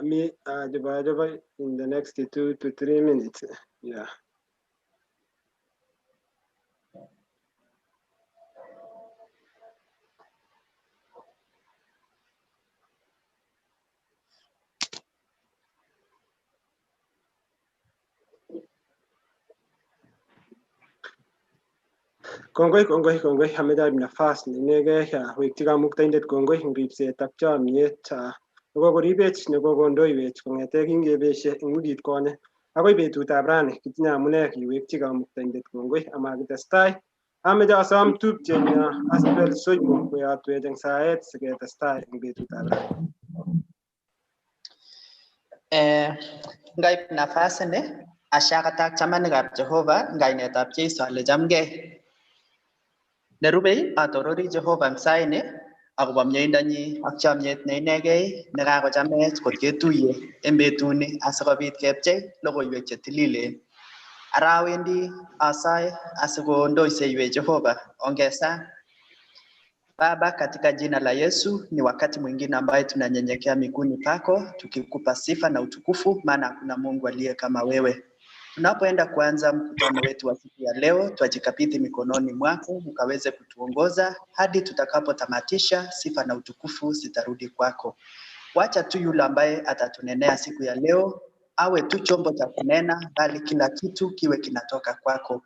Me, in the next 2 to 3 minutes. Yeah. Kongoi hameda nafas nege ya wektiga muktaindet kongoi ing ripsetab chomyet nekokoriibech nekokondoiwech kong'ete kingebeshe ing wikit konye akoi betutab rani kitinye amune kiwekchi kamuktaindet kongoi amakitestai. Ameche asom tupchenyo Aspel Soimo koyotwech eng saet siketestai eng betutab rani. Ngaip nafasi ni ashakatak chamanikab Jehova ngainetab Jeiso ale chamgei. Nerubei atorori Jehova eng saini akobo mieindonyi ak chomyet ne inegei nekakochamech kot ketuiye eng betuni asikobit kepchei logoiwek che tililen. Ara awendi asae asikondoiseiwech Jehova ongeza. Baba, katika jina la Yesu, ni wakati mwingine ambaye tunanyenyekea miguuni pako tukikupa sifa na utukufu, maana hakuna Mungu aliye kama wewe. Tunapoenda kuanza mkutano wetu wa siku ya leo, twajikabidhi mikononi mwako ukaweze kutuongoza hadi tutakapotamatisha. Sifa na utukufu zitarudi kwako. Wacha tu yule ambaye atatunenea siku ya leo awe tu chombo cha kunena, bali kila kitu kiwe kinatoka kwako.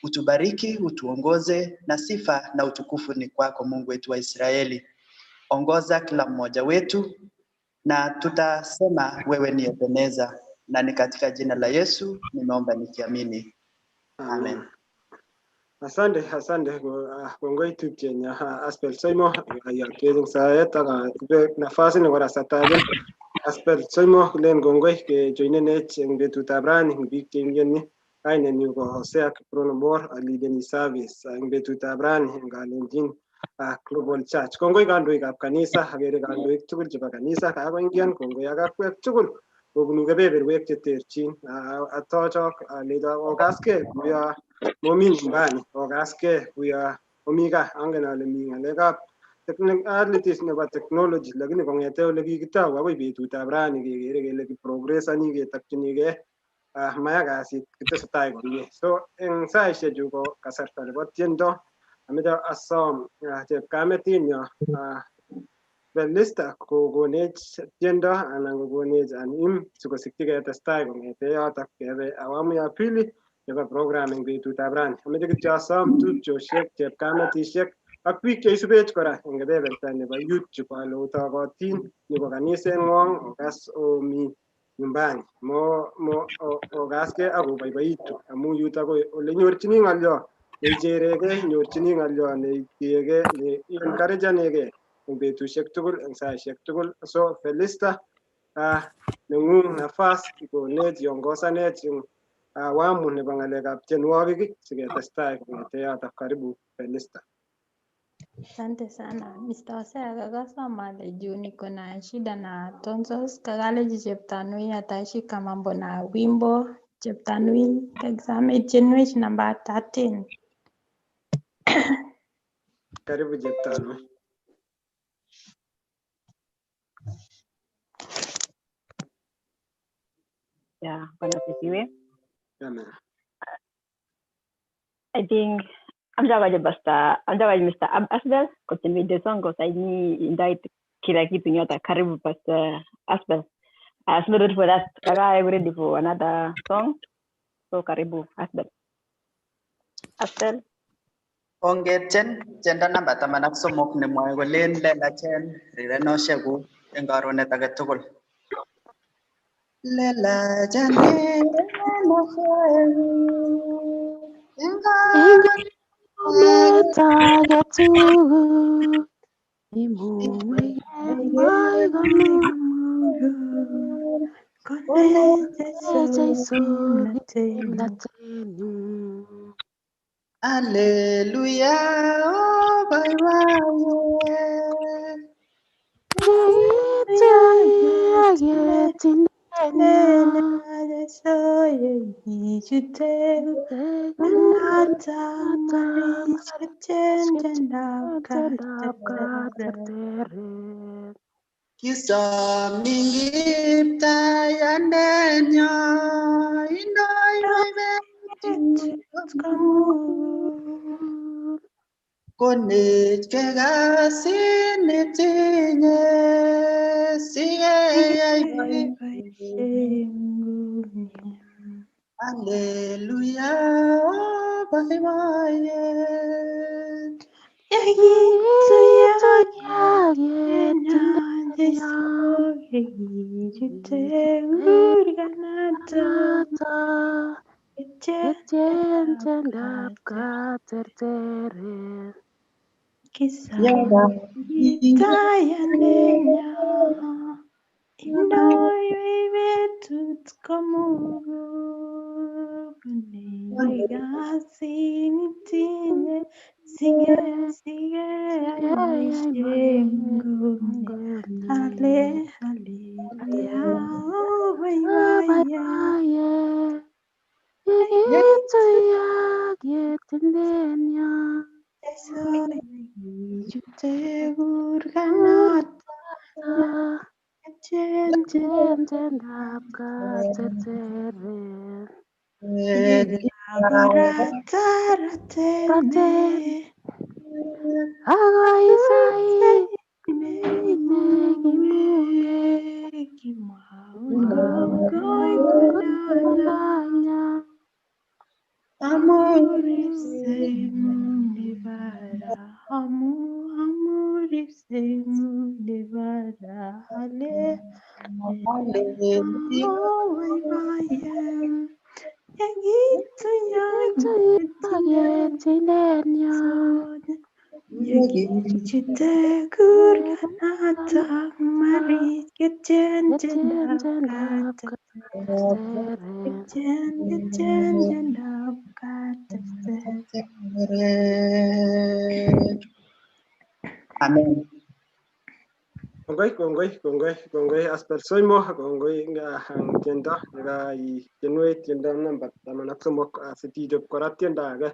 Utubariki, utuongoze, na sifa na utukufu ni kwako, Mungu wetu wa Israeli. Ongoza kila mmoja wetu na tutasema wewe ni Ebeneza, na ni katika jina la Yesu nimeomba nikiamini. Amen. Asante kongoi tupchenyo Aspel Soimo ayotwech eng saet ak nafasi nekorasatachen Aspel Soimo len kongoi kejoinenech eng betutab rani eng biik cheingeni. Kainenyu ko Hosea Kiprono Mor alideni service eng betutab rani eng Kalenjin Global Church. Kongoi kandoikab kanisa, akere kandoik tugul chebo kanisa kakoingian, kongoi ak akwek tugul kobunu kebeberwek cheterchin. Atochok alecho okaskei kuyo momi nyumbani, okaskei kuyo omi gaa. Angen ale mi ng'alekab technicalities nebo technology, lakini kong'ete ole kikitou akoi betutab rani kekere kele kiprogressani ketokchinigei maya kasit kitesetai komie. So eng saishechu ko kasarta nebo tiendo. Ameche asom chepkametinyo Belista kokonech tiendo anan kokonech anim sikosikyi ketestai kong'ete yotok kebe awamu ya pili nebo program eng betutab rani. Ameche kityo asom tupchoshek, chepkametishek ak biik cheisubech kora eng kebeberta nebo YouTube ale otokotin nyiko kaniseng'wong okas omi nyumbani, okaskei ak oboiboitu amu yutok ko ole nyorchini ng'olyo neicheregei, nyorchini ng'olyo neencouragenegei eng betusiek tugul eng saisiek tugul. So Felista, neng'ung nafas ikonech iongosanech eng awamu nebo ng'alekab tienwogik siketestai kong'ete yotok. Karibu Felista. Asante sana Mr. Hosea, kakasoma ale juu niko na shida na tonsils. Kakaleji cheptanui atashika mambo na wimbo. Cheptanui exam itienwech namba 13. Karibu cheptanui. Yeah, Bwana asifiwe. Amen. I think amjawaje Mr. Asbel continue the song because I need kila kitu nyota. Karibu Pastor Asbel. I'm not ready for that. I'm ready for another song. So karibu Asbel. Asbel. Ongetien tiendo namba 13 nemwoe kolen lelachen rirenoshekuk eng karonet age tugul. Lelachen rirenoshekuk eng karonet age tugul. Imuwei Alleluia, oh baibaye. Kisomingiptayandenyo Kamur konech kekasit netinye sikeyai boisiet. Alleluia, oh boiboiyet. Yagitu Yagitu yagena Jesu yagijute urganata Etiendab Echendab katerteret Kisam gitayandenya Indoy betut komugul Negasin itinye Sige ay boisiengumye Hallelujah oh baibaye Yagitu yagitindenya Jesu yagijute urganata Etiendab katerteret Yegabaratarate Agoisai Negimunge Kimaugoy kunanya Gunanya Amuripseimunivara Amuripseimunivara Hallelujah Waibayem Yagitu Yagitindenya Yagijite kurganata Marit Getendendab Etiendab Katatata katerteret Getendendab Katatata Amen. Kongoi aspel soimo kongoi nga hang tienda nga I tienwe tienda namba tamana somok asiti job kora tienda age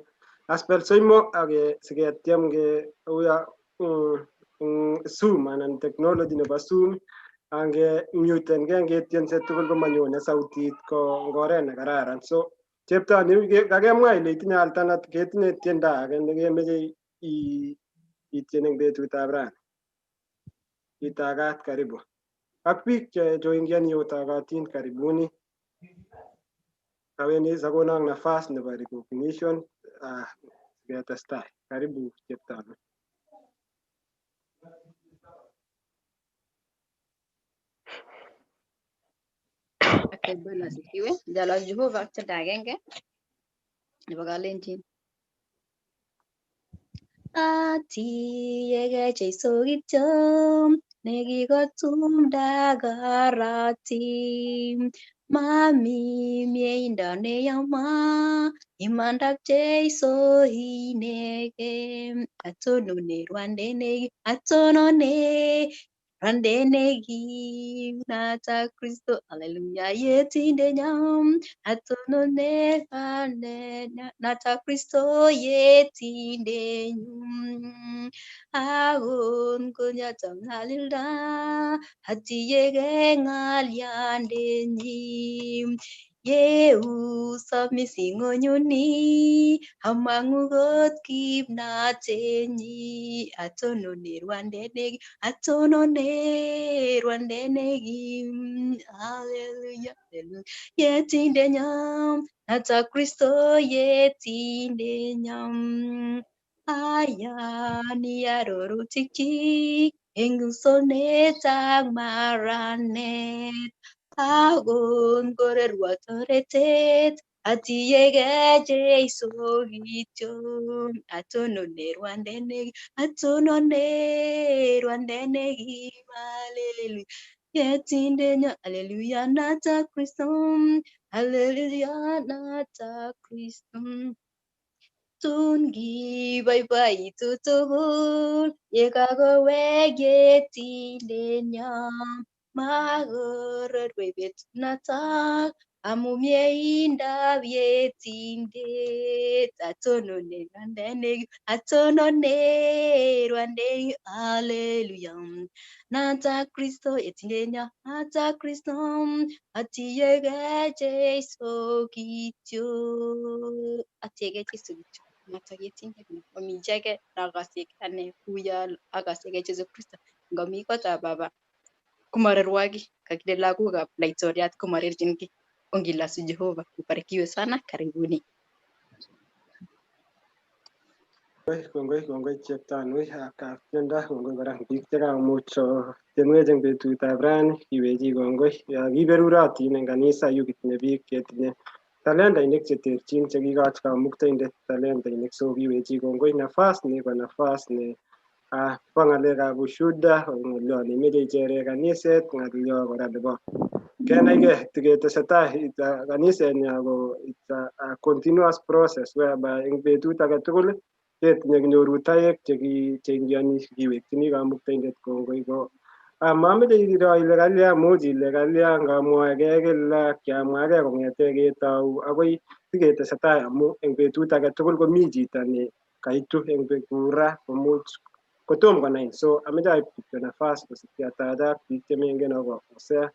aspel soimo age sige tiem ge uya zoom anan technology nebo zoom ange muten ge tien se tugul ko manyone sautit ko ngoret ne kararan so cheptoni kakemwa ile itinye altanat ketinye tienda age nekemeche itien eng betutab rani itagat karibu ak biik chejoingiani otagatin karibuni kaweni sakonok nafas nebo recognition ketestai karibu cheptano. Okay, Bwana asifiwe. Jala Jehova tenda agenge nebo kalenjin. Ati yege Jesu kityo nekikotumda karati mami mieindo neyama imandak Jesu inege atonone Randenegi nata Kristo haleluya yetindenyam atonone nata Kristo yetindenyum agon kunyatam halilda hatiyege ngalyandenyim Yehu samisingonyuni amangugot kipnatenyi atonone rwandenegi hallelujah yetindenyam nata Kristo yetindenyam ayani arorutikyi eng usonetab maranet agon korerwa toretet atiyege Jesu kityo atonone rwandenegi hallelujah yetindenyo hallelujah nata Kristo hallelujah nata Kristo tun kiboiboitu tugul yekakowek yetindenyo makororwech betut notok Amumieinda vyetindet atonone rwandeni hallelujah nata Kristo yetindenya nata Kristo atiege Jesu kityo atiege Jesu kityo nata yetindet omicheke nakasiek ane kuya akasiege Jesu Kristo ngomi kotab baba kumarerwagi kakile lagokab laitoriat kumarerchin ki ongilasu Jehova ubarikiwe sana karibuni Kongoi cheptanui ak tiendo kongoi kora biik chekamuch tienwech eng betutab rani kiwechi kongoi kiberurotin eng kanisa yu kitinye biik chetinye talentainik cheterchin chekikoch kamuktaindet talentainik so kiwechi kongoi nafas ni ko nafas ni bo ng'alekab ushuda ng'olyo nemeche ichere kaniset ng'olyo kora nebo kenaigei tiketesetai kanisenyo ko it's a continuous process whereby eng betut age tugul ketinye kinyoru taek cheingiani kiwekchini kamuktaindet kongoi ko mameche iro ile kalya much ile kalya ngamwaegei kila kiamwagei kong'ete ketou akoi tiketesetai amu eng betut age tugul komi chito ne kaitu eng kura komuch kotom konai so ameche aib kityo nafas kosikyiataach biik chemengen akobo Hosea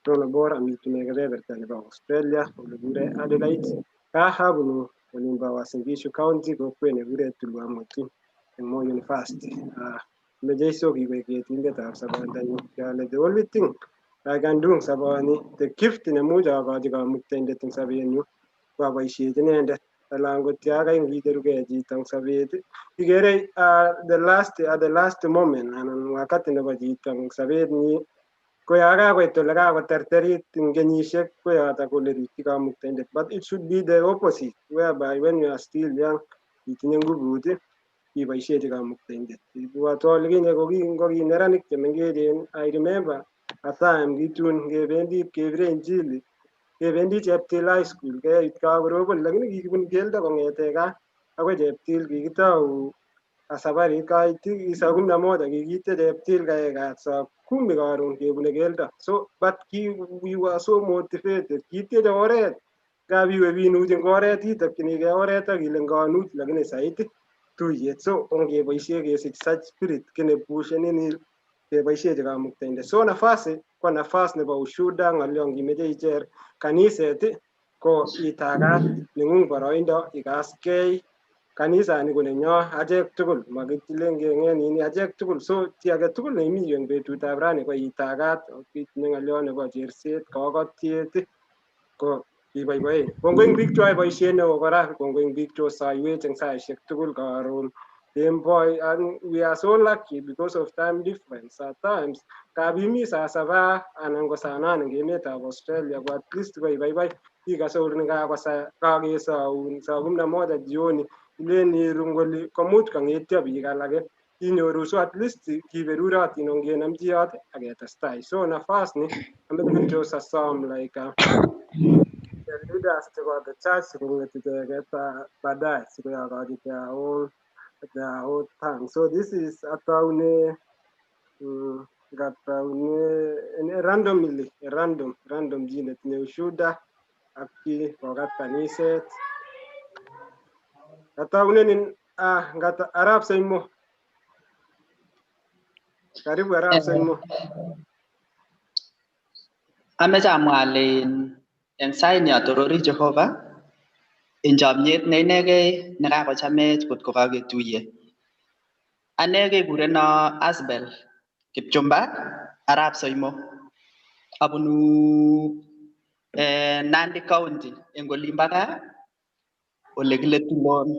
Tonobor amitune kebeberta nebo Australia ole kure Adelaide abunu olimbo Uasin Gishu County kokwet nekure Tulwamoti eng Moi University meche so kiwek yetindetab sobondanyu kale the only thing I can do eng soboni the gift nemuch akochi kamuktaindet eng sobenyu ko aboisiechi inendet alan kotiakai ngiterugei chito eng sobet ikere at the last moment anan wakati nebo chito eng sobetnyi ko ya kakoit ole kakoterterit eng kenyisiek ko yotok ole rikyi kamuktaindet but it should be the opposite whereby when you are still young itinye nguvut iboisiechi kamuktaindet ibwotwo olikinye koki neranik chemengechen I remember a time kitun kebendi kebire injili kebendi Cheptil high school keit kakorobon lakini kikibun keldo kong'ete gaa akoi Cheptil kikitou safarit kait saa 11 kikiite Cheptil kaekat saa 10 karon kebune keldo so but we were so motivated kitieche oret kabiwe binuch eng oret itokchinigei oret akile nganut lakini saiti tuyet so ongeboisie kesich such spirit kene pushenin keboisiechi kamuktaindet so nafasi ko nafas nebo ushuda ng'olyo ngimeche icher kaniset ko itagat neng'ung boroindo ikaskei kanisani ko nenyo achek tugul makitilen keng'et achek tugul so chi age tugul neimi yu eng betutab rani ko itagat itinye ng'olyo nebo cherset kokotiet ko iboiboen kongoi eng biik choe boisiet neo kora kongoi eng biik chosaiwech eng saisiek tugul karon kemboi and we are so lucky because of time difference at times kabimi saa 7 anan ko saa 8 eng emetab Australia ko at least ko ibaibai ikase ol kakesaun saa 11 jioni ilen irung kole komuch kang'etyo biik alake inyoru so at least kiberurotin ongenomchiyot aketestai so nafas ni ameche kityo sasom like the leaders chebo the church sikong'et icheket baadaye sikoyokochi their own time so this is ataune random chi netinye ushuda ak chi kokat kaniset ataunenin Arap Soimo karibu Arap Soimo ameche amwa ale eng saini atorori Jehova eng chomyet ne inegei nekakochamech kotko kaketuiye ane kekureno Asbel Kipchumba Arap Soimo abunu Nandi County eng olimbo gaa ole kile Tulon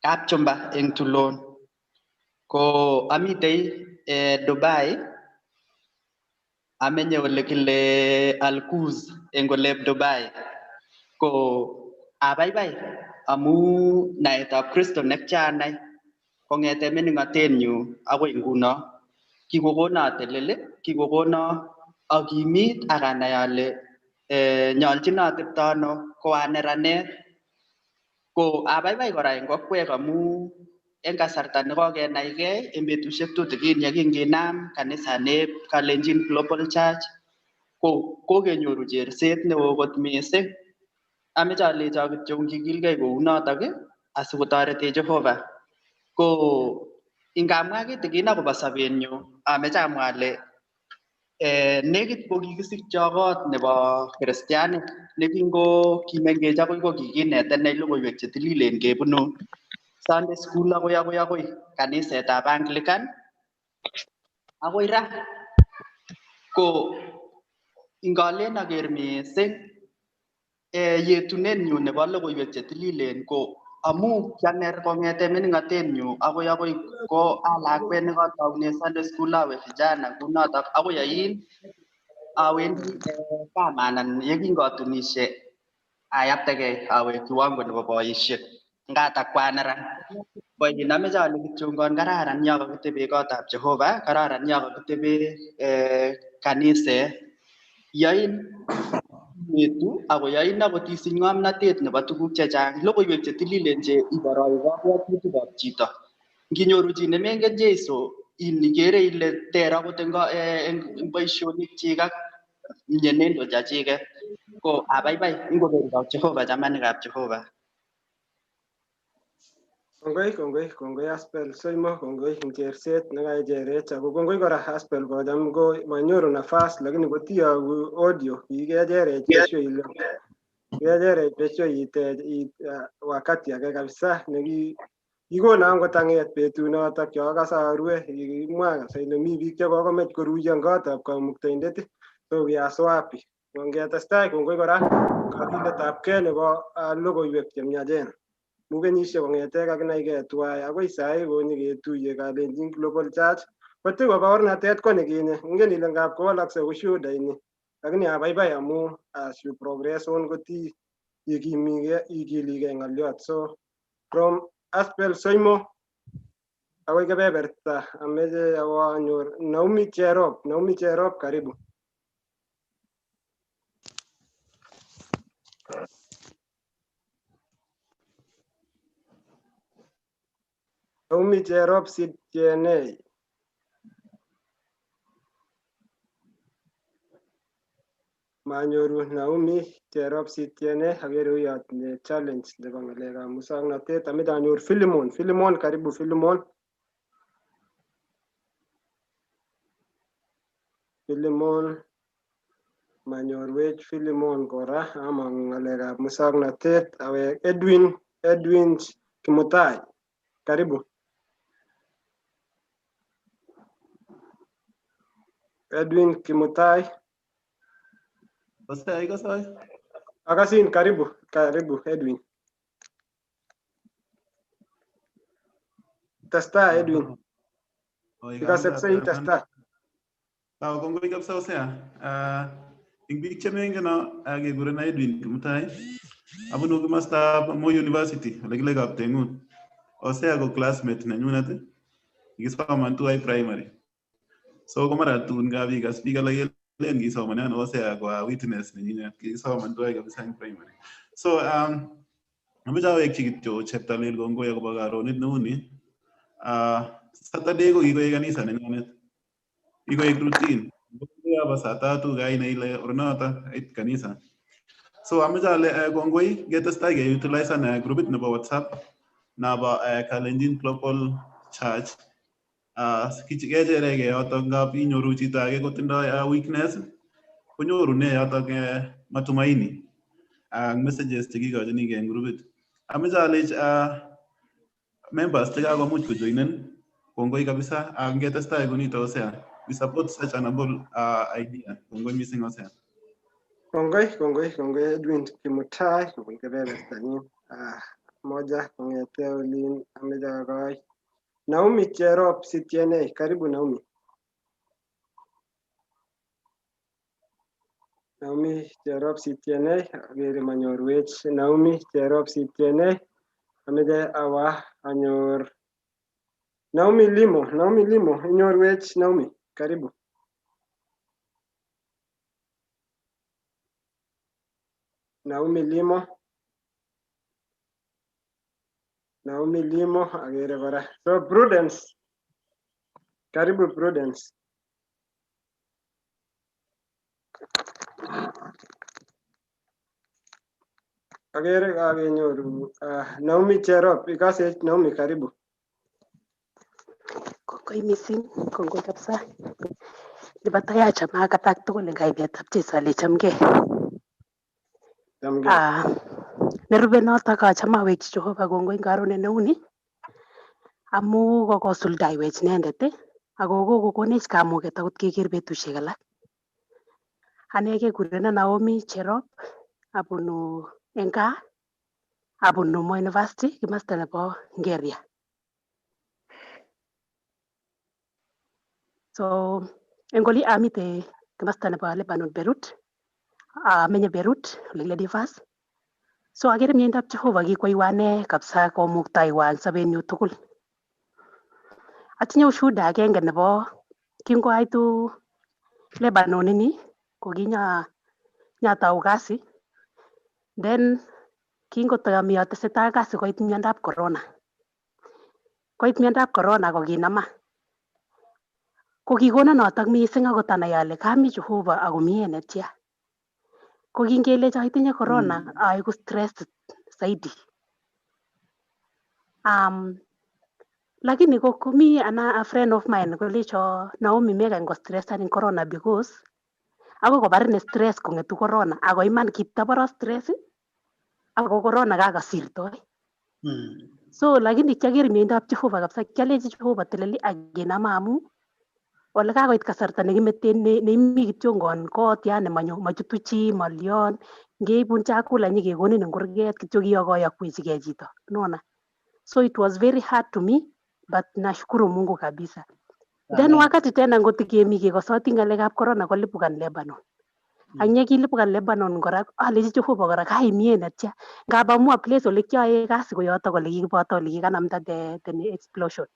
Kapchumba eng Tulon ko amitei Dubai amenye ole kile Alkuz eng olep Dubai ko abaibai amu naetab Kristo nekyanai kong'ete mining'atenyu akoi nguno kikokono atelel kikokono akimit akanai ale nyolchin atepto ano ko a neranet ko abaibai kora eng kokwek amu eng kasarta nekokenaigei eng betusiek tutigin yekinginam kanisanep Kalenjin Global Church kokenyoru cherset neo kot mising. Ameche alecho kityo ngikilgei kou notok asikotoreti Jehova. Ko ingamwa kitigin akobo sobenyu, ameche amwa ale nekit ko kikisikcho kot nebo kristianik nekingo kimengech akoi ko kikinetene logoiwek chetililen kebunu Sunday school akoi kanisetab Anglican akoi ra ko ingalen aker mising yetunenyu nebo logoiwek chetililen ko amu kianer kong'ete mining'atenyu akoi ko alakwet nekataune Sunday school awe vijana kunotok akoi ain awendi kama anan yekingatunishe ayaptegei awe kiwango nebo boisiet ngatakwan neran. Boin ameche ale kityongon kararan yo kakitebe kotab Jehova, kararan yo kakitebe kaniset, yoin etu ako yoin akot isich ng'omnotet nebo tuguk chechang, logoiwek chetililen che iboroi kabwatutikab chito. Nginyoru chi nemengen Jeiso ikere ile ter akot eng boisionik chik ak mienendo chachiket. Ko abaibai ingobendot Jehova, chamanikab Jehova. Kongoi Aspel Soimo, kongoi eng cherset nekaicherech ako kongoi kora Aspel kocham ko manyoru nafas lakini kotiyoku audio kikecherech besho ile kecherech besho itech wakati age kabisa kikono angot ang'et betunotok kiakase arue kimwa kabisa ile mi biik chekokomech koruiyo eng kotab Kamuktaindet so we are so happy. Ngetestai kongoi kora kakiletabgei nebo logoiwek chemiachen. Mu kenyisiek kong'ete kakinaigei tuwai akoi sai konyiketuiye Kalenjin Global Church kotik ko baornatet ko nekinye ingen ile ngap kowalakse ushuhuda ini lakini abaibai amu as you progress on koti ikiligei ng'oliot. So from Aspel Soimo akoi kebeberta ameche awanyor Naomi Cherop, karibu. Naomi Cherop sitienei. Manyoru Naomi Cherop sitienei akere uyo tinye challenge nebo ng'alekab musoknotet. Ameche anyor Philemon, karibu Philemon. Manyorwech Philemon kora among ng'alekab musoknotet awek Edwin Kimutai, karibu. Edwin Kimutai. Kasai. Akasin, karibu Edwin. Testa Edwin. Ikase kusei testa. Tawo kongoi kabisa osea. Ing biik chemengeno kekuren Edwin Kimutai. Abunu kimostab Moi University ole kile Kaptengun. Osea ko classmate nenyunet. Kikisoman tuwai primary. So ko mara tun kabikas biik alak len kisomanen osea kwa witness nenyinet kikisoman tuwai kabisa eng primary. So ameche awekchi kityo cheptalel kongoi akobo karonet neuni. Saturday ko kikoek kanisa nenyonet. Kikoek routine. Ngoba saa 3 kainai ile ornoto ait kanisa. So ameche ale kongoi getestai keutilize grupit nebo WhatsApp nabo Kalenjin Global Church. Kechereke yotok ngap inyoru chito age kotindoi weakness konyorune yotok matumaini ak messages chekikochini eng grupit. Ameche alech members chekakomuch kojoinen kongoi kabisa ak ngetestai kunito osea. We support such an humble idea. Kongoi missing osea. Kongoi Edwin Kimutai kobun kebebertanyin. Moja kong'ete olin ameche akoi Naomi Cherop sitienei, karibu Naomi. Naomi Cherop sitienei, akere manyorwech Naomi Cherop sitienei. Ameche awa anyor Naomi Limo, inyorwech Naomi, karibu. Naomi Limo akere kora. So Prudence, karibu Prudence. Agere kagenyoru Naomi Cherop, ikase Naomi, karibu. Kongoi missing, kongoi kabisa. Nebo tai achame akatak tugul eng kainetab Jeiso ale chamgei. Chamgei. Nerube notok achame awekchi Jehova kongoi karonet neuni amu kokosuldaiwech inendet ako kokokonech kamuget akot keker betusiek alak. Ane kekurena Naomi Cherop abunu eng gaa, abunu Moi University kimasta nebo Ngeria. So eng oli amite kimasta nebo Lebanon Beirut, amenye Beirut ole Divas. So agere miendab Jehova kikoywa ane kabisa komuktaiwa eng sobenyu tugul. Atinye ushuhuda agenge nebo kingoaitu Lebanon ini ko nyatau kasi, then kingotami atesetai kasi koit miandab corona. Koit miandab corona ko kinama. Ko kikona notok missing akot anai ale kami Jehova ako mie netya. Ko kingelecho itinye corona aiku stressed zaidi. Lakini komi a friend of mine kolecho Naomi mega ngo stressan in corona because ako kobarin stress kongetu corona ako iman kitabaro stress ako corona kakasirtoi. So lakini kiager miendab Jehova kabisa, kialechi Jehova teleli akinama amu ole kakoit kasarta nekimeten neimi kityongon kot yani machutu chi malion ngeibun chakula nyikekonin eng kurget kityo kiyokoyokwechigei chito, unaona. So it was very hard to me but nashukuru Mungu kabisa. Then wakati tena ngotikemi kekosoti ngalekab corona kolipukan Lebanon. Ak nyekilipukan Lebanon kora alechi Jehova kora kaimie netya. Ngap amua place ole kioe kasi koyotok ole kikiboto ole kikanamda the explosion.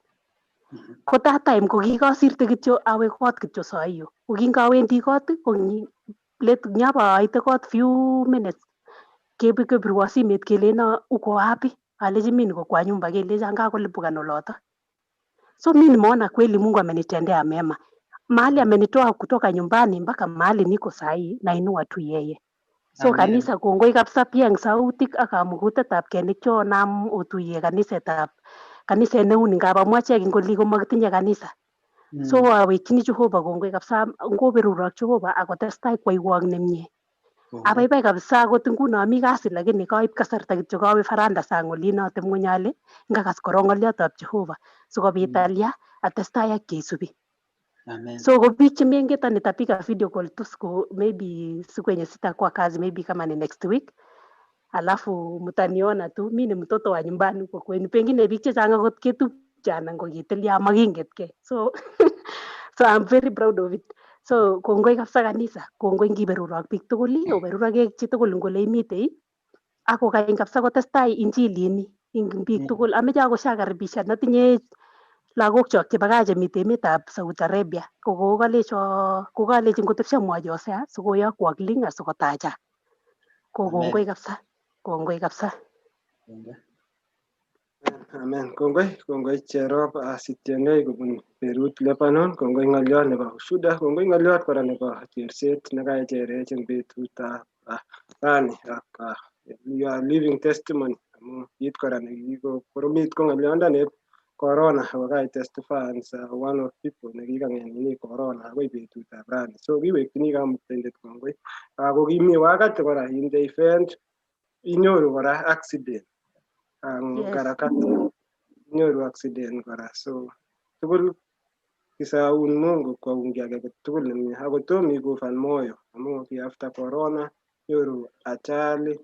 Ko that time ko kikasirte kityo awe kot kityo saiyo. Ko kingawendi kot ko let nyapaite kot few minutes kebirwo simet keleno uko wapi? Alechi mimi niko kwa nyumba, kelecha kakolipukan oloto. So mimi nimeona kweli Mungu amenitendea mema. Mahali amenitoa kutoka nyumbani mpaka mahali niko sahi nainua tu yeye. So kanisa kongoi kabisa pia eng sautik ak kamukutetab kenik chonam otuye kaniset neuni ngap amwache eng oli komakitinye kanisa. So awekchini Jehova kongoi kabisa, ngoberurok Jehova akotestai kwaiwok nemie. Abaibai kabisa akot nguno mi kasi lakini kaib kasarta kityo kawe faranda sang olin atem ngony ale ngakas korong ngoliotab Jehova sikobit alia atestai ak keisubi. So kwa biik chemengeta nitapiga video call tu siku maybe siku yenye sitakuwa kazi maybe kama ni next week. Alafu mtaniona tu mimi ni mtoto wa nyumbani huko kwenu. Pengine biik chechang akot ketupchana ngokitilia makingetke. So I'm very proud of it. So kongoi kabisa kanisa, kongoi ngiberurok biik tugul, oberurok chi tugul ngole imite ako kany kabisa kotestai injilini ing biik tugul. Ameche ako shakaribishan natinye lagokchok chebo gaa chemite emetab Saudi Arabia kokalechi ngotepsho mwachosea sikoyokwo link asikotacha. Kongoi kabisa. Kongoi kabisa. Amen. Kongoi Cherop asitiengei kobun Beirut Lebanon. Kongoi ngoliot nebo ushuda. Kongoi ngoliot kora nebo cherset nekaicherech eng betutab rani ak your living testimony. Amu kit kora nekikokoromit ko ngoliondoni corona ako kai testify as one of people nekikangeni corona akoi betutab rani. So kiwekyini kamuktaindet kongoi. Ako kimi wakati kora in the event inyoru kora accident. Karakati nyoru accident kora, so tugul kisaun Mungu kwa ungi age tugul nemie ako tomi kufan moyo amu after corona nyoru ajali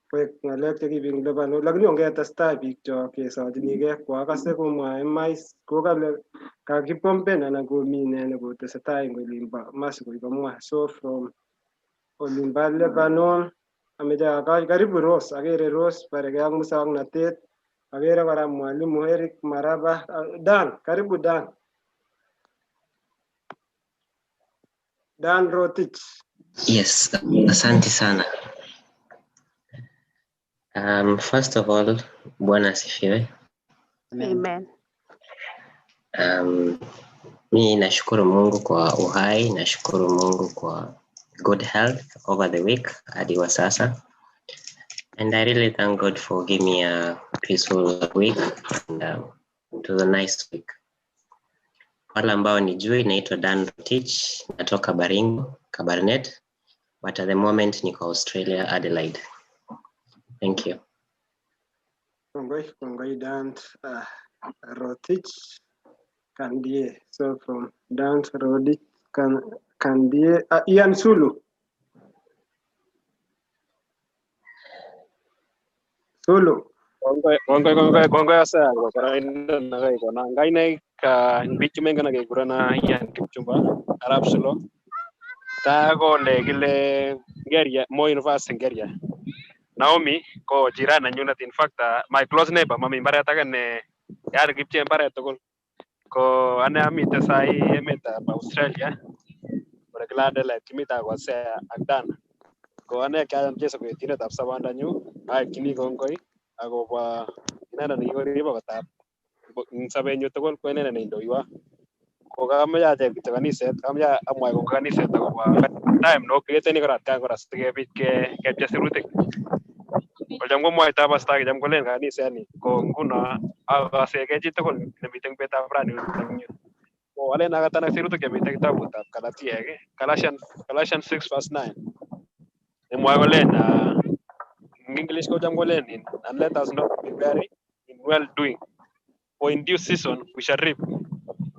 kwek ngalek chekibing Lebanon, lakini ongetestai biik chok kesochinigei kwakase komwae mais kokale kakipomben anan komi ne nekotesetai eng olimbo Masiko komwa. So from olimbo Lebanon ameja karibu Rose, agere Rose parege ak musangnatet, agere kora mwalimu Eric Maraba. Dan, karibu Dan. Dan Rotich. Yes, asante sana. First of all, Bwana asifiwe. Amen. Mimi nashukuru Mungu kwa uhai, nashukuru Mungu kwa good health over the week hadi wa sasa. And I really thank God for giving me a peaceful week and it was a nice week. Wale ambao nijui naitwa Dan Rotich, natoka Baringo, Kabarnet, but at the moment niko Australia, Adelaide. Thank you. Kongoi Dan Rotich Kandie. So from Dan Rotich Kandie, Ian Sulu. Sulu. Kongoi asa kwa kawaida na kai kona ngaine ka bichi menga na kekura na Ian Kipchumba Arab Solo ta ko le gile Geria Mo University Geria Naomi ko jirana nyunat, in fact my close neighbor mami bare ta ne yar Kipchumba bare to ko ane amite sai emeta Australia por glad la kimita kwa se agdan ko ane kaya mchezo kwa tine tap sabanda nyu ai kini kongoi ako ba inana ni ko riba kata sabe nyu to ko inana ni ndoiwa ko kama ya te kita kanisa kama amwa ko kanisa to ba time no kete ni karat ka koras ke bit ke chesirutik ko jam ko moy ta basta jam ko len kanisa ni ko nguna aga se ke jito ko ne biteng peta brani ko wale na kata na sirutik ke biteng ta buta kala tiege Galatians 6:9 e moy ko len English ko jam ko len and let us not be weary in well doing, for in due season we shall reap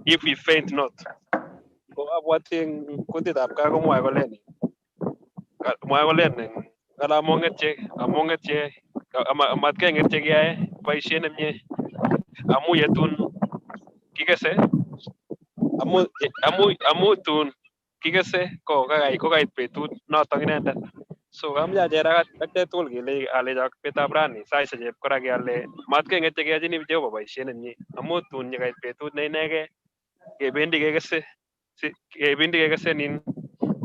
if we faint not. Ko abwating kuntit ab ka ko moy ko len kala monget che amat ke nget che yae boisien nemye amu yetun kikese amu tun kikese ko kait betut notok inendet. So kamya jera akte tol gele ale jak petab rani sai se jep kora gele mat ke nget che yajini Jehova boisien nemye amu tun kait betut ne inege kebendi kekese nin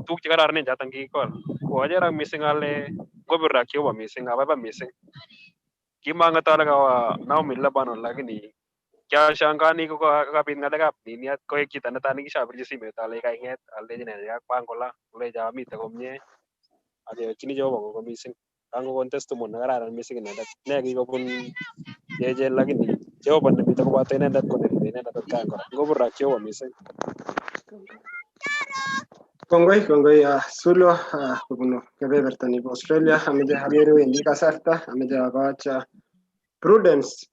tuk che kararan jatan kikol ko ajera missing ale gobirra Jehova missing ababa missing kimangat ale ka Naomi Lebanon lakini kiashangani ko kapit ngalekab niniat ko chito netani kishabirchi simet ale kainget alejini ya kwangola kuleja amite komye akechini Jehova ko missing kango testimony nekararan missing inendet ne kikobun jeje lakini Jehova nemite koboto inendet ko neribe inendet atkan kora ngobirra Jehova missing. Kongoi Sulu kobunu kebeberta nebo Australia ameche agere wendi kasarta ameche akocha Prudence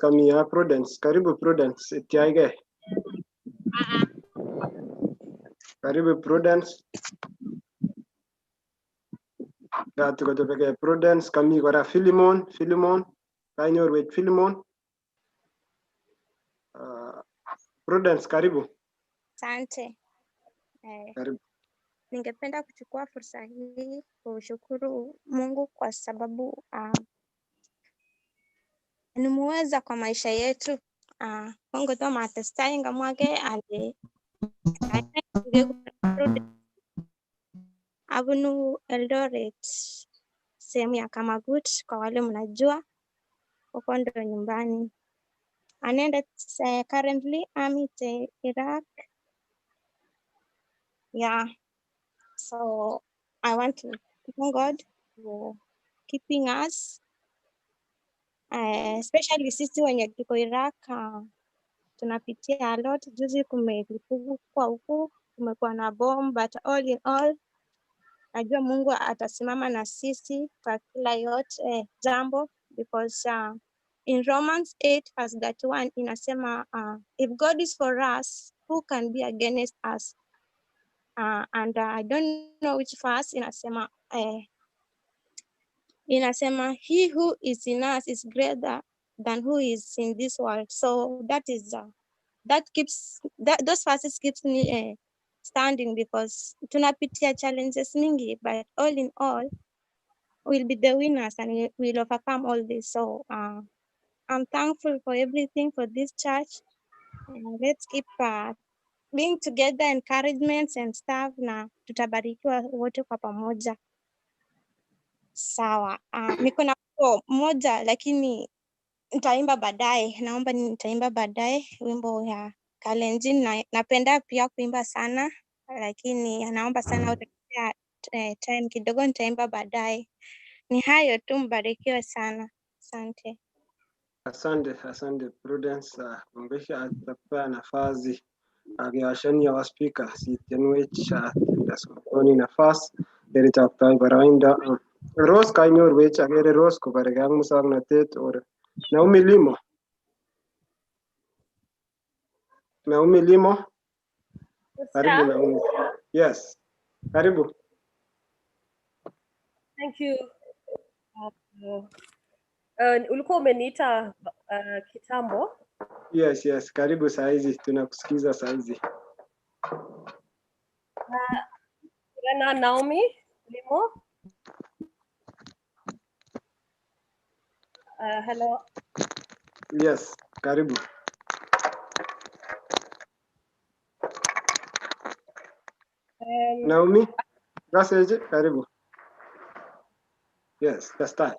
kamia Prudence karibu Prudence itiaige karibu Prudence tukochobege Prudence kami kora Philemon kanyorwech Philemon Prudence karibu. Asante. Karibu. Ningependa kuchukua fursa hii kushukuru Mungu kwa sababu nimuweza kwa maisha yetu. Mungu to matestai ngamwake ale abunu Eldoret sehemu ya Kamagut, kwa wale mnajua huko ndo nyumbani. And currently I'm in Iraq. Yeah. So I want to thank God for keeping us, especially sisi wenye tuko Iraq, tunapitia a lot. Juzi kumelipuka huku, kumekuwa na bomb, but all in all, najua Mungu atasimama na sisi kwa kila yote jambo, because in Romans 8:31 inasema if God is for us, who can be against us? And I don't know which verse inasema he who is in us is greater than who is in this world. So that is those verses keeps me standing, because tunapitia challenges mingi, but all in all we'll be the winners and we'll overcome all this. So I'm thankful for everything for this church. Let's keep being together, encouragements and stuff, na tutabarikiwa wote kwa pamoja. Sawa. Niko na wimbo moja lakini nitaimba baadaye. Naomba nitaimba baadaye wimbo ya kALENJIN. Napenda pia kuimba sana, lakini naomba sana utakupea time kidogo, nitaimba baadaye. Ni hayo tu, mbarikiwe sana. Asante. Asante Prudence. Kongoi atapea nafasi akiwashania waspika sitenwech sokoni nafas erichaktai boroindo. Rose kanyorwech akere Rose kobargei ak musoknotet or Naomi Limo. Naomi Limo. Karibu Naomi. Yes. Karibu. Thank you. Ulikuwa umeniita kitambo. Yes. Karibu saizi, tunakusikiza saizi. Jina Naomi Limo. Hello. Yes, karibu. Naomi, message, karibu. Yes, that's that.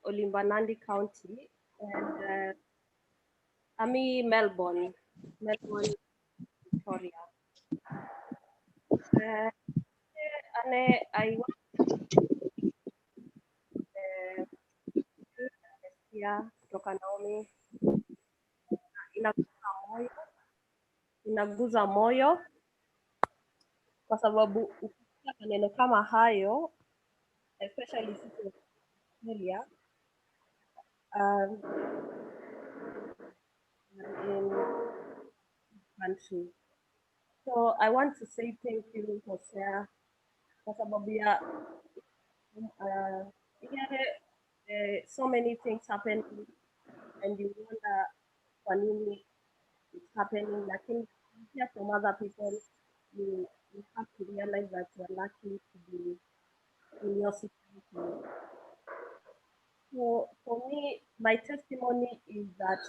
Olimbanandi County, and I'm in Melbourne, Victoria. I kutoka Naomi inaguza moyo kwa sababu ukisikia maneno kama hayo, especially sisi Australia, in country. So I want to say thank you, Hosea, kwa sababu ya so many things happen and you wonder kwa nini it's happening, lakini hear from other people, you have to realize that you're lucky to be in your situation. So for me, my testimony is that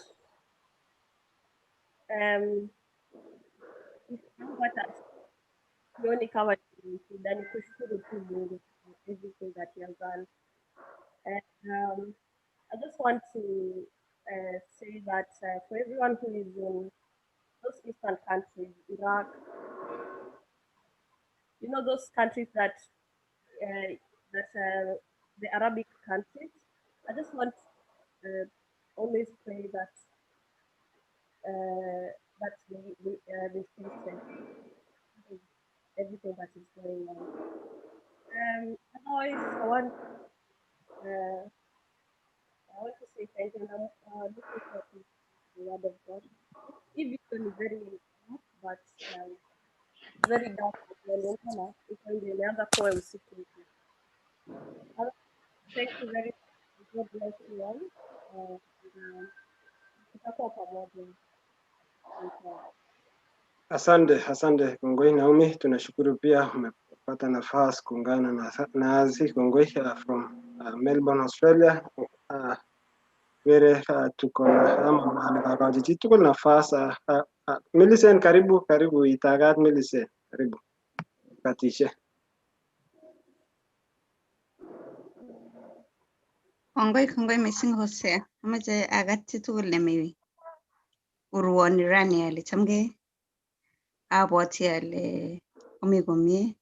sioni kama shida, ni kushukuru tu Mungu for everything that he has done. And I just want to say that for everyone who is in those eastern countries, Iraq, you know, those countries that the Arabic countries, I just want always pray that that they stay safe, everything that is going on. Otherwise, I want to say thank you, and I'm looking forward to the word of God. If it's very dark, but very dark as well, because the poem is thank you very much. God bless you all. Tutakuwa pamoja. Asante Kongoi Naomi, tunashukuru pia umepata nafasi kuungana nasi Kongoi from Melbourne, Australia. Where tuko na ama mahali kakajiji tuko nafasi. Millicent, karibu itagat Millicent, karibu katishe. Kongoi missing Hosea. Amache agati tugul nemi urwoni rani ale chamgei. Abwoti ale omi komie.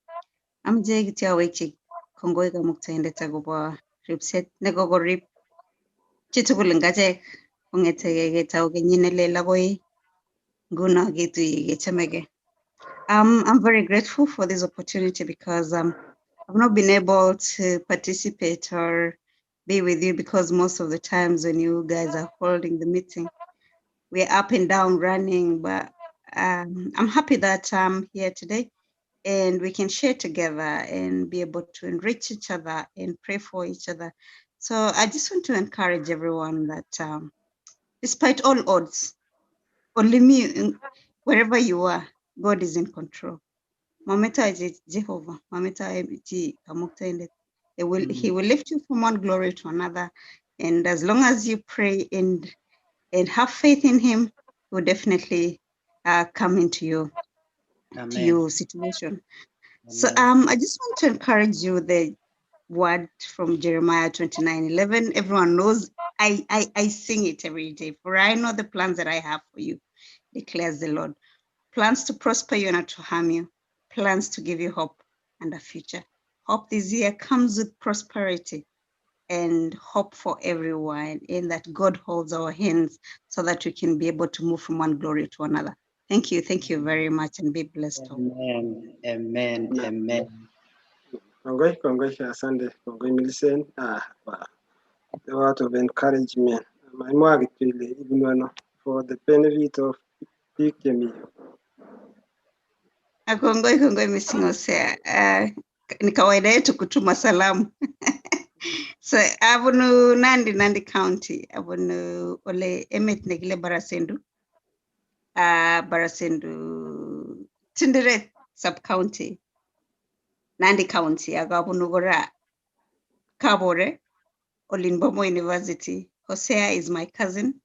Amache kityo awekchi kongoi kamuktaindet akobo ripset nekokorip chitugul eng achek kong'etegei ketau kenyit nelel akoi nguno ketuiye kechamegei. I'm very grateful for this opportunity because I've not been able to participate or be with you because most of the times when you guys are holding the meeting, we're up and down running, but I'm happy that I'm here today and we can share together and be able to enrich each other and pray for each other. So I just want to encourage everyone that despite all odds, only me, wherever you are, God is in control. Mameta Jehovah, Mameta Kamuktaindet. He will lift you from one glory to another. And as long as you pray and have faith in him, he will definitely come into your situation. Amen. So I just want to encourage you the word from Jeremiah 29:11. Everyone knows I sing it every day. For I know the plans that I have for you, declares the Lord. Plans to prosper you and not to harm you. plans to give you hope and a future. Hope this year comes with prosperity and hope for everyone, in that God holds our hands so that we can be able to move from one glory to another. Thank you very much, and be blessed. Amen, amen, amen. Kongoi, asante, kongoi Millicent, for the word of encouragement. My mwagi pili, even for the benefit of Ikemi. Kongoi Miss Hosea. Ni kawaida yetu kutuma salamu. So abunu Nandi County, abunu ole emet negile Barasendu. Barasendu Tinderet sub-county. Nandi County, agabunu gora Kabore, Olinbomo University. Hosea is my cousin.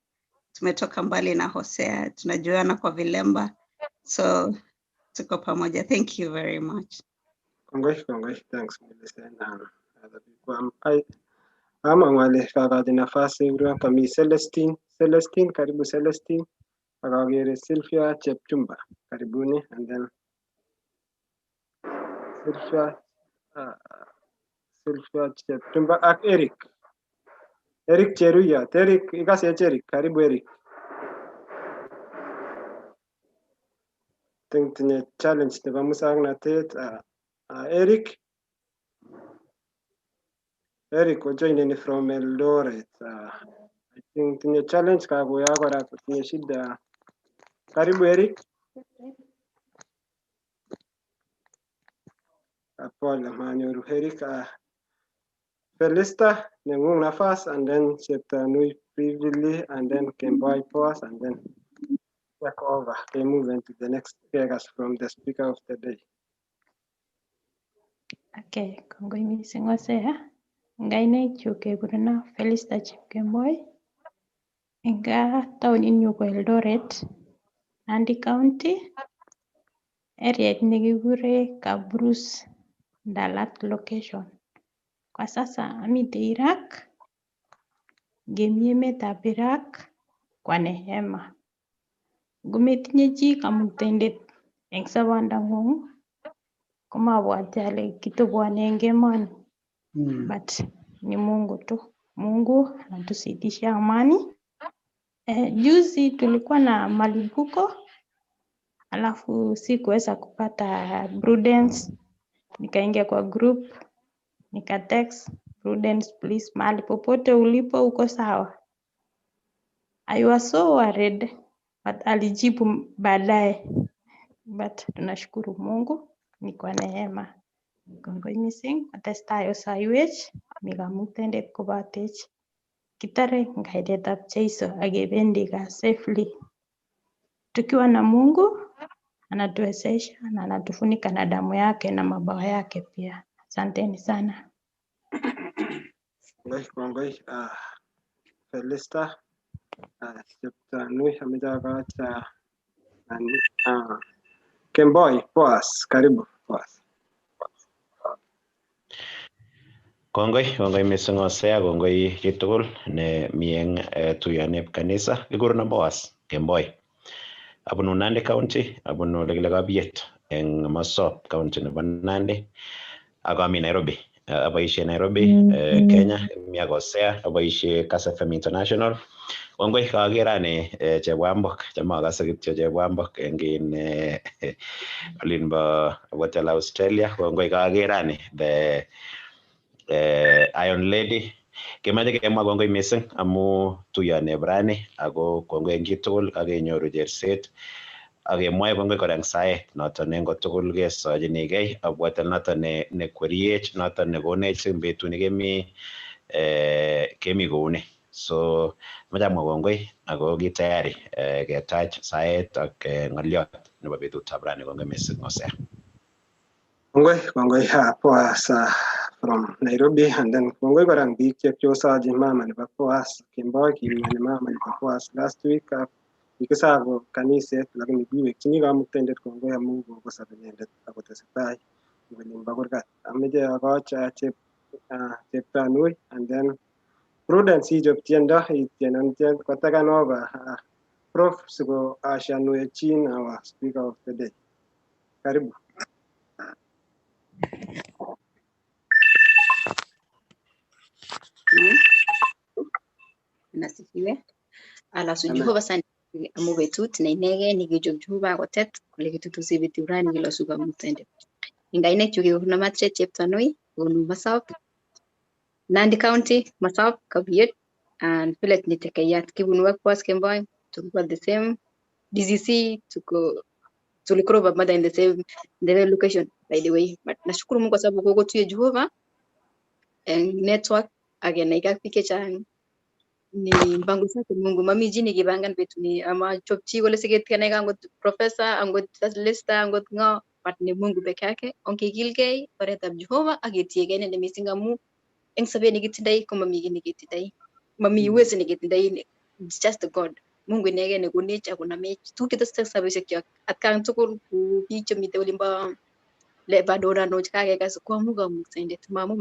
Tumetoka mbali na Hosea, tunajuana kwa vilemba. So tuko pamoja. Thank you very much. Kongoi, thanks Millicent and other people. Ama wale kakati nafasi kami Celestine, karibu Celestine. Akagere Sylvia Chepchumba, karibuni, and then Sylvia Chepchumba ak Eric Cheruyat. Eric, ikasech Eric, karibu Eric. Tinye challenge nebo musangnatet. Eric ojoineni from Eldoret. I think tinye challenge kakuya kora tinye shida. Karibu Eric. Pole manyoru Eric. Felista nengung nafas, and then Cheptanui previously, and then Kemboi pause, and then take over. We move into the next speakers from the speaker of the day. Okay, kongoi mising Hosea. Ngaine chuke kuruna Felista Chepkemboi. Inga town inyu ko Eldoret, Nandi County. Area nekikure Kabrus Dalat location. Kwa sasa amite Iraq. Gemi emetab Iraq kwa neema. Ngometinye chi kamuktaindet eng sobondang'ung komabwati ale kitobwone eng emoni. But ni Mungu tu. Mungu anatuzidishia amani. Juzi tulikuwa na malipuko, alafu sikuweza kupata Prudence. Nikaingia kwa group, nika text Prudence, please, mahali popote ulipo uko sawa. I was so worried, but alijibu baadaye. But tunashukuru Mungu ni kwa neema. Kongoi mising, atestayo saiwech, mikamuktaindet kobatech. Kitare ngaidetab Jeiso akebendi kaa safely. Tukiwa na Mungu, anatuwezesha na anatufunika na damu yake na mabawa yake pia. Asanteni sana. Kongoi, Felista, Cheptanui, amejakacha, Kemboi, pause, karibu, pause. Kongoi mising Hosea, kongoi chitugul ne mi eng tuiyonep kanisa. Kikuro Boas Kemboi. Abunu Nandi County, abunu lekile Kabiet eng Mosop County nebo Nandi. Ako ami Nairobi. Aboishe Nairobi, Kenya, mi ak Hosea, aboishe Kass FM International. Kongoi kakerani Chepwambok, chamakase kityo Chepwambok eng olinbo Hotel Australia. Kongoi kakerani the Iron Lady. Kemache kemwa kongoi mising amu tuyonep rani ako kongoi eng chitugul kakenyoru cherset. Akemwae kongoi kora eng saet noton eng kotugul kesochinigei abwate noton ne kweriech noton nekonech eng betut nekemi kouni. So mache amwa kongoi ako ki tayari ketach saet ak ng'oliot nebo betutab rani. Kongoi mising Hosea. Kongoi Boas from Nairobi, and then kongoi korang biik chepyosaji mama nebo Boas Kemboi kimnyani mama nebo Boas last week. Kikisako kaniset lakini kiwekchini kamuktaindet kongoi amu kokosop inendet akotesetai eng olimbo kurgat. Ameche akoch Cheptanui, and then Prudence ichop tiendo itien kotaken over Prof siko ashanwechin our speaker of the day. Karibu. Nasifiwe. Alasu Jehova sana amu betut na inege nikichop Jehova kotet kole kitutusi biturani kila suka mutende. Ingainek chuki kuna matre cheptanoi kunu masap Nandi County masap Kabiet and village nitekayat kibunu wakwas kemboy tulikuwa the same DCC tulikoro mother in the same location by the way, but nashukuru Mungu kwa sababu koko tuye Jehova network again ikafike cha ni mpango zake Mungu mami jini kibangan betu ni ama chopchi wala siget kana kangot professor angot lista angot ngo but ni Mungu peke yake onke gilgei paretab Jehova agetiege ne misinga mu eng sabe ni gitidai kuma mi gini gitidai mami uwezi ni gitidai it's just God Mungu inege ne kunich akuna mech tu kita sabe sekyo atkan tukul ku bicho mite ulimba le badora no chake kaso kwa Mungu msende mamu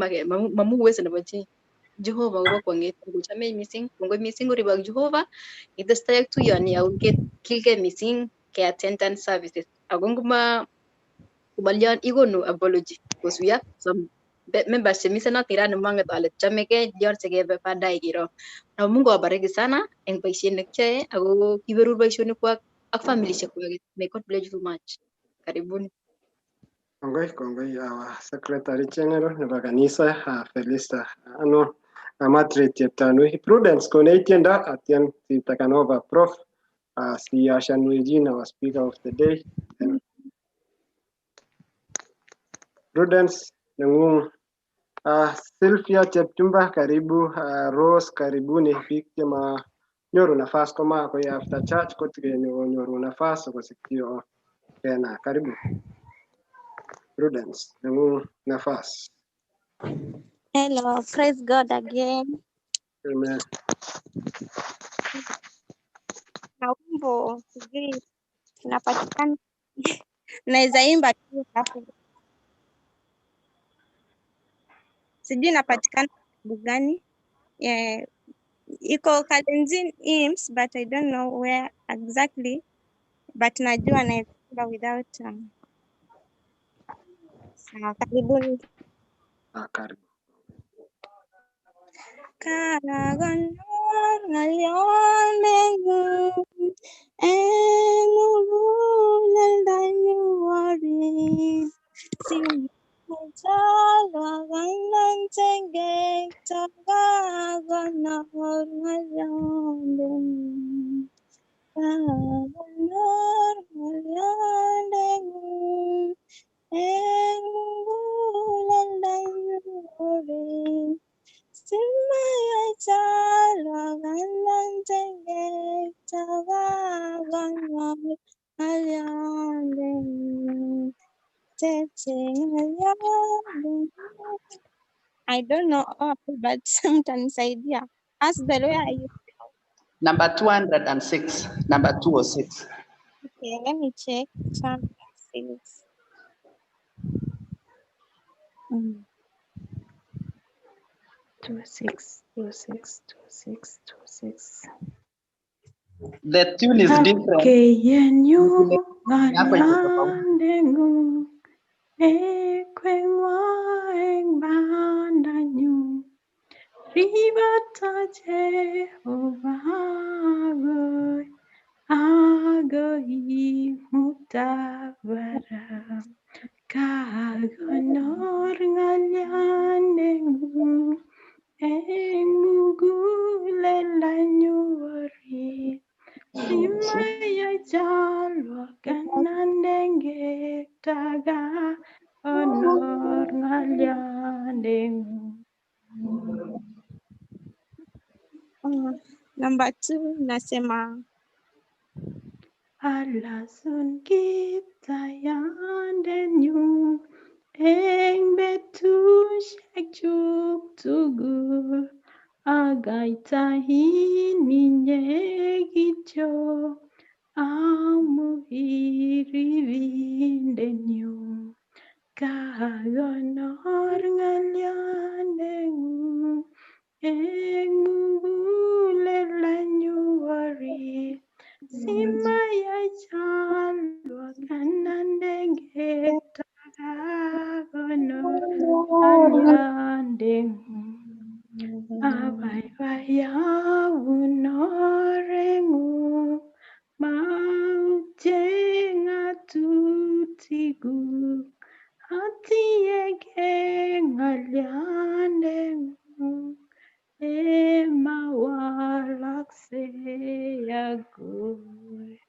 mamu uwezi na bachi Jehova uba kwanget kuchame missing kungo missing uribag Jehova itestai tu yani au get kilke missing ke attendance services agonguma kubalyan igonu apology because we have some members semisana tirani mangat ale chame ke dior sege be padai giro na Mungu abariki sana eng boisienik chae ago kiberur boisionik kwak ak family kwak may God bless you too much karibuni Kongoi Secretary General nebo kanisa Felista ano Madrid Cheptanui Prudence koneitienda atien Sitakanova Prof si Ashanwijin our speaker of the day Prudence nengung Sylvia Chepchumba karibu Rose karibuni biik chema nyoru nafas koma ko after church kotikenyoru nafas kosikio tena karibu Prudence nengung nafas. Hello, praise God again. Amen. Na wimbo sijui tunapatikana naweza imba tu hapo. Sijui napatikana gani? Yeah, iko Kalenjin hymns but I don't know where exactly, but najua naweza imba without sawa, karibuni. Karibu. Karaganor ngalion mengun enulul danyuari simajalagan tengek tagaganor ngalion mengun Karaganor ngalion mengun enulul danyuari Simaya chalagan tengek tagaganor ngalion I don't know all, but mtanisaidia. Asbel, where are you? Number 206. Number 206. Okay, let me check. 206. Mm. 26. The tune is different. Ribata Jehovah Agoi Mutabara Kaganor Ngalyanengu Engulelanyuari Simaya Jalwa Kanandenge Taga Honor Ngalyanengu Number 2 nasema Alasun kiptayandenyu eng betusiek chuk tugul agaitahin inye kityo amu iribindenyu kakonor ngalyandengung eng mugulelanyu orit simayai chalwa kanandenge tagakonor wiku atiye ngalyandeng'ung emawalakse agoi.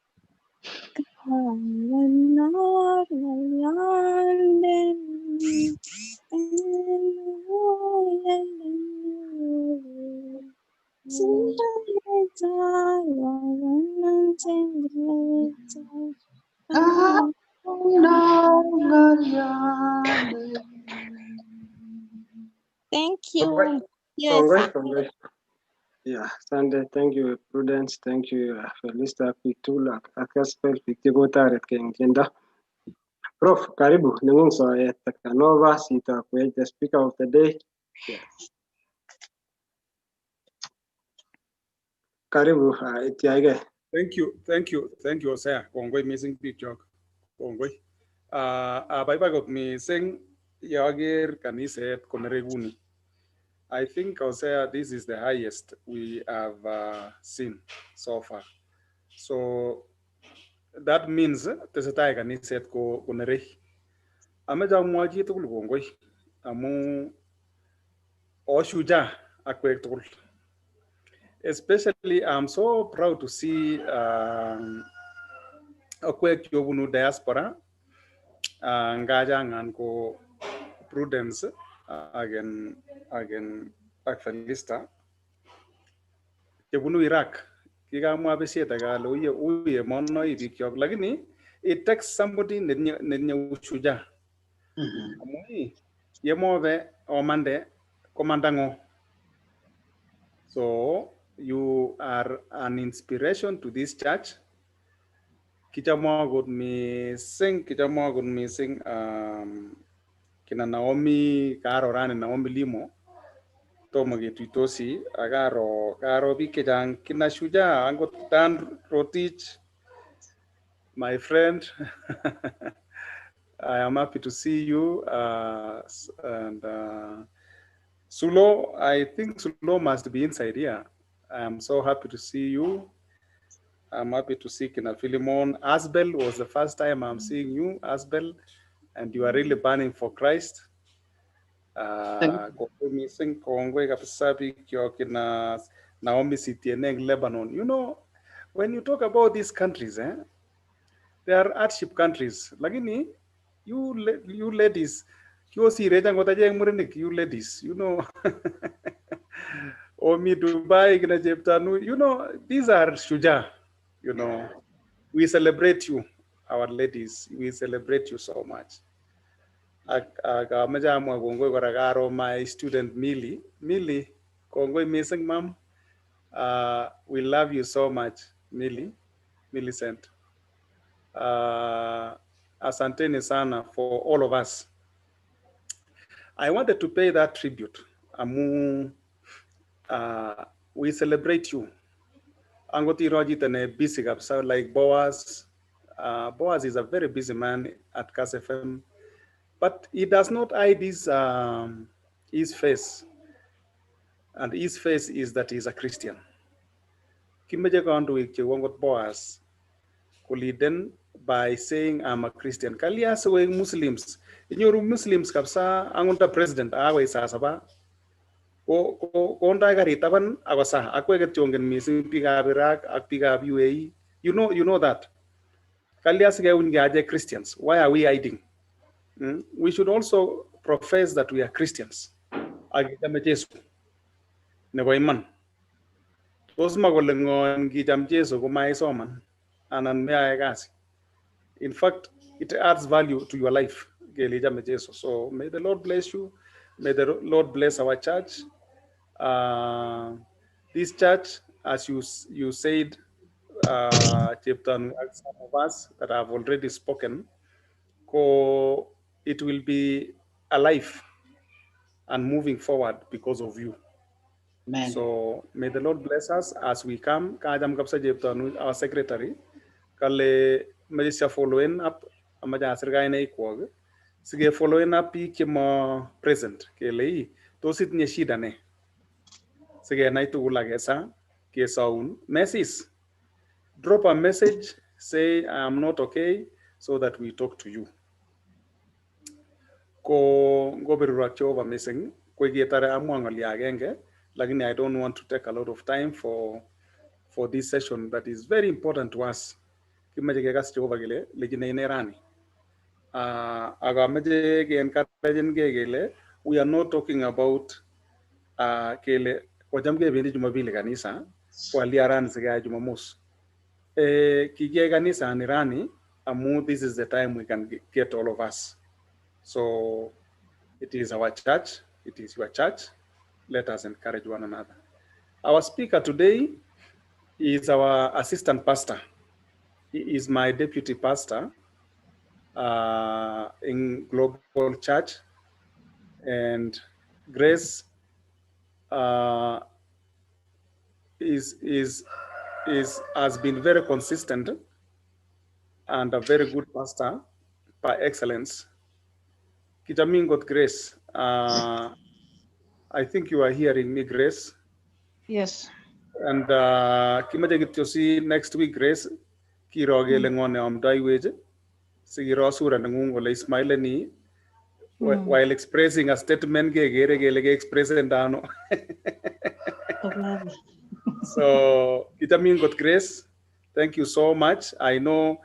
Thank you. Yes. Congrats. Yeah, Sunday, thank you, Prudence, thank you, Felista, Pitula, Akaspel, Pitigutar, Kenda. Prof, karibu, ningung so Takanova, Sita, the speaker of the day. Yes. Karibu, itiage. Thank you, sir. Kongoi missing picture. Kongoi. Abaibai missing yagir kaniset konereguni. I think, Osea, this is the highest we have seen so far. So that means tesetai kaniset ko konerei. Ameja mwaji tukul kongoi. Amu oshuja akwek tukul. Especially, I'm so proud to see akwek yobunu diaspora ngajangan ko Prudence again Felista yobunu Iraq kikamwa besiet akalo uye monoi bikyok lakini it takes somebody nenye ushuja amui yemobe omande komandango. So you are an inspiration to this church. Kichamagot missing kina Naomi karo rani Naomi Limo tomo getuitosi karo biik chechang kina Shuja angot Dan Rotich, my friend. I am happy to see you and Sulo, I think Sulo must be inside here. I am so happy to see you. I'm happy to see Kina Philemon. Asbel was the first time I'm seeing you, Asbel, and you are really burning for Christ. Missing Kongwe Kapisabi, Kina Naomi Sitieneng, Lebanon. You know, when you talk about these countries, they are hardship countries. Lakini, you ladies, you ladies, you know. Omi Dubai, you know, these are Shuja. You know, we celebrate you, our ladies. We celebrate you so much. My student Millie, Kongwe missing mom. We love you so much, Millicent. Asanteni sana for all of us. I wanted to pay that tribute. We celebrate you. Angoti Rojitane busy so like Boaz. Boaz is a very busy man at KSFM, but he does not hide his face. And his face is that he's a Christian. Kimeje kandu ikche Boaz kuliden by saying I'm a Christian. Kalia sewe Muslims. Inyoru Muslims kapsa angunta president awe sasaba. Ko gari taban agasa akweket chongen missing piga Iraq ak piga UAE. You know that. Christians. Why are we hiding? We should also profess that we are Christians. In fact, it adds value to your life. So may the Lord bless you. May the Lord bless our church. This church, as you said, some of us that have already spoken, it will be alive and moving forward because of you. Amen. So may the Lord bless us as we come. Our secretary, Kale Malaysia following up, sige following up present kele tosit nye shida ne sige na itu ulagesa ke saun message. Drop a message, say I am not okay, so that we talk to you. ko ngoberurak Jehovah missing ko getare amwa ngoli agenge, lakini I don't want to take a lot of time for this session that is very important to us. Kimache kekas Jehovah gele lejine inerani. Agameje ke encourage gele we are not talking about kele wajamge bendi Jumapili kanisa kwa liarani siga Jumamosi. Kige kanisa nirani amu this is the time we can get all of us. So it is our church, it is your church. Let us encourage one another. Our speaker today is our assistant pastor. He is my deputy pastor in Global Church. And Grace has been very consistent and a very good pastor by excellence. Kijamin got Grace. I think you are hearing me, Grace. Yes. And kimaje git see next week, Grace. Kiro gele ngone am dai weje. Sigiro sura ngungo le smile ni while expressing a statement gele express ndano. So Itamin got Grace. Thank you so much. I know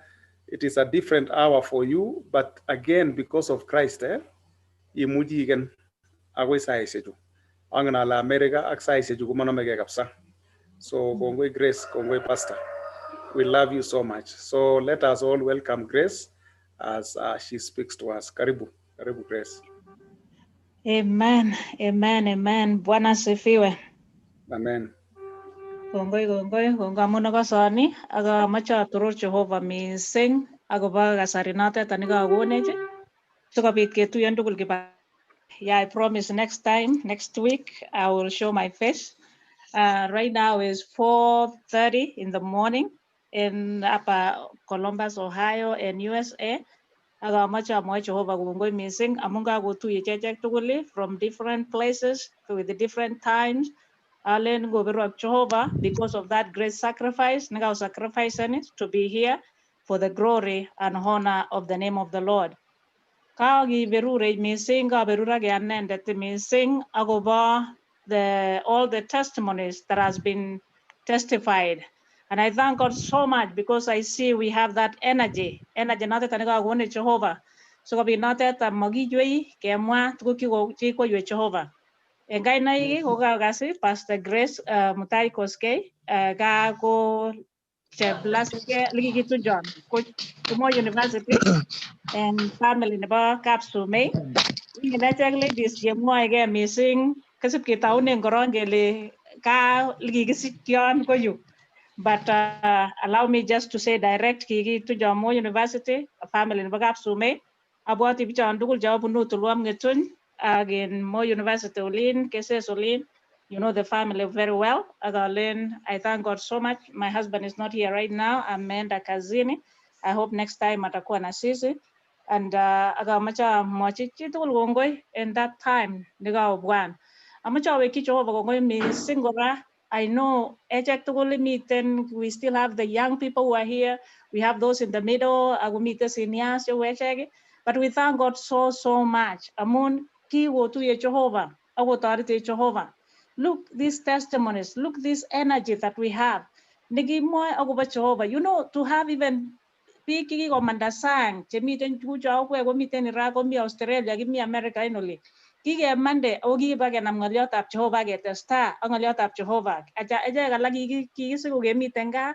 it is a different hour for you, but again, because of Christ, imuji again, agwe sa iseju. Angana la America aksa iseju kumana mege kapsa. So kongwe Grace, kongwe Pastor. We love you so much. So let us all welcome Grace as she speaks to us. Karibu, karibu Grace. Amen, amen, amen. Bwana sifiwe. Amen. Kongoi amuna kasani aga macha turur Jehova mising agoba kasari nate taniga agoneje. Sikobit ketuyen tugul kiba. Yeah, I promise next time, next week, I will show my face. Right now is 4:30 in the morning in Upper Columbus, Ohio, and USA. Aga macha mo Jehovah kongoi mising amunga go tu yechech tuguli from different places with the different times. Alen go berok Jehovah because of that great sacrifice. Naga sacrifice to be here for the glory and honor of the name of the Lord. Kagi berure mising ka berura ganen that mising agoba all the testimonies that has been testified. And I thank God so much because I see we have that energy not that taniga wone Jehovah. So kabi not that magi jwe kemwa tuki go chiko ywe Jehovah. Engai na igi ko gasi Pastor Grace mutai koske ga go cheblase ligi gitu John ko Kumo University and family nebo kapsume ingi na chak ladies ye moy ge missing kasip ki taw ne ngoron gele ka ligi gisikyon ko yu but allow me just to say direct ki to Jomo University family nebo kapsume aboti bichon dugul jawabu no to luam ngetun again Mo University Olin Keses Olin, you know the family very well. Again, I thank God so much. My husband is not here right now. I'm Menda Kazini. I hope next time atakuwa na sisi. And agamacha mochichi tul gongoi in that time niga obwan. Amacha we kicho gongoi mi singora. I know ejek tuguli miten. We still have the young people who are here. We have those in the middle. Agumite seniors but we thank God so much. Amun ki wo tu ye Jehovah, authority Jehovah. Look these testimonies, look this energy that we have. Nigi mo agoba Jehovah. You know, to have even piki ko mandasang, chemiten chuja ko miten Iraq, mi Australia, mi America inoli. Kige mande ogi baga nam ngaliot ap Jehovah get testa, ngaliot ap Jehovah. Aja galagi ki sigo miten ga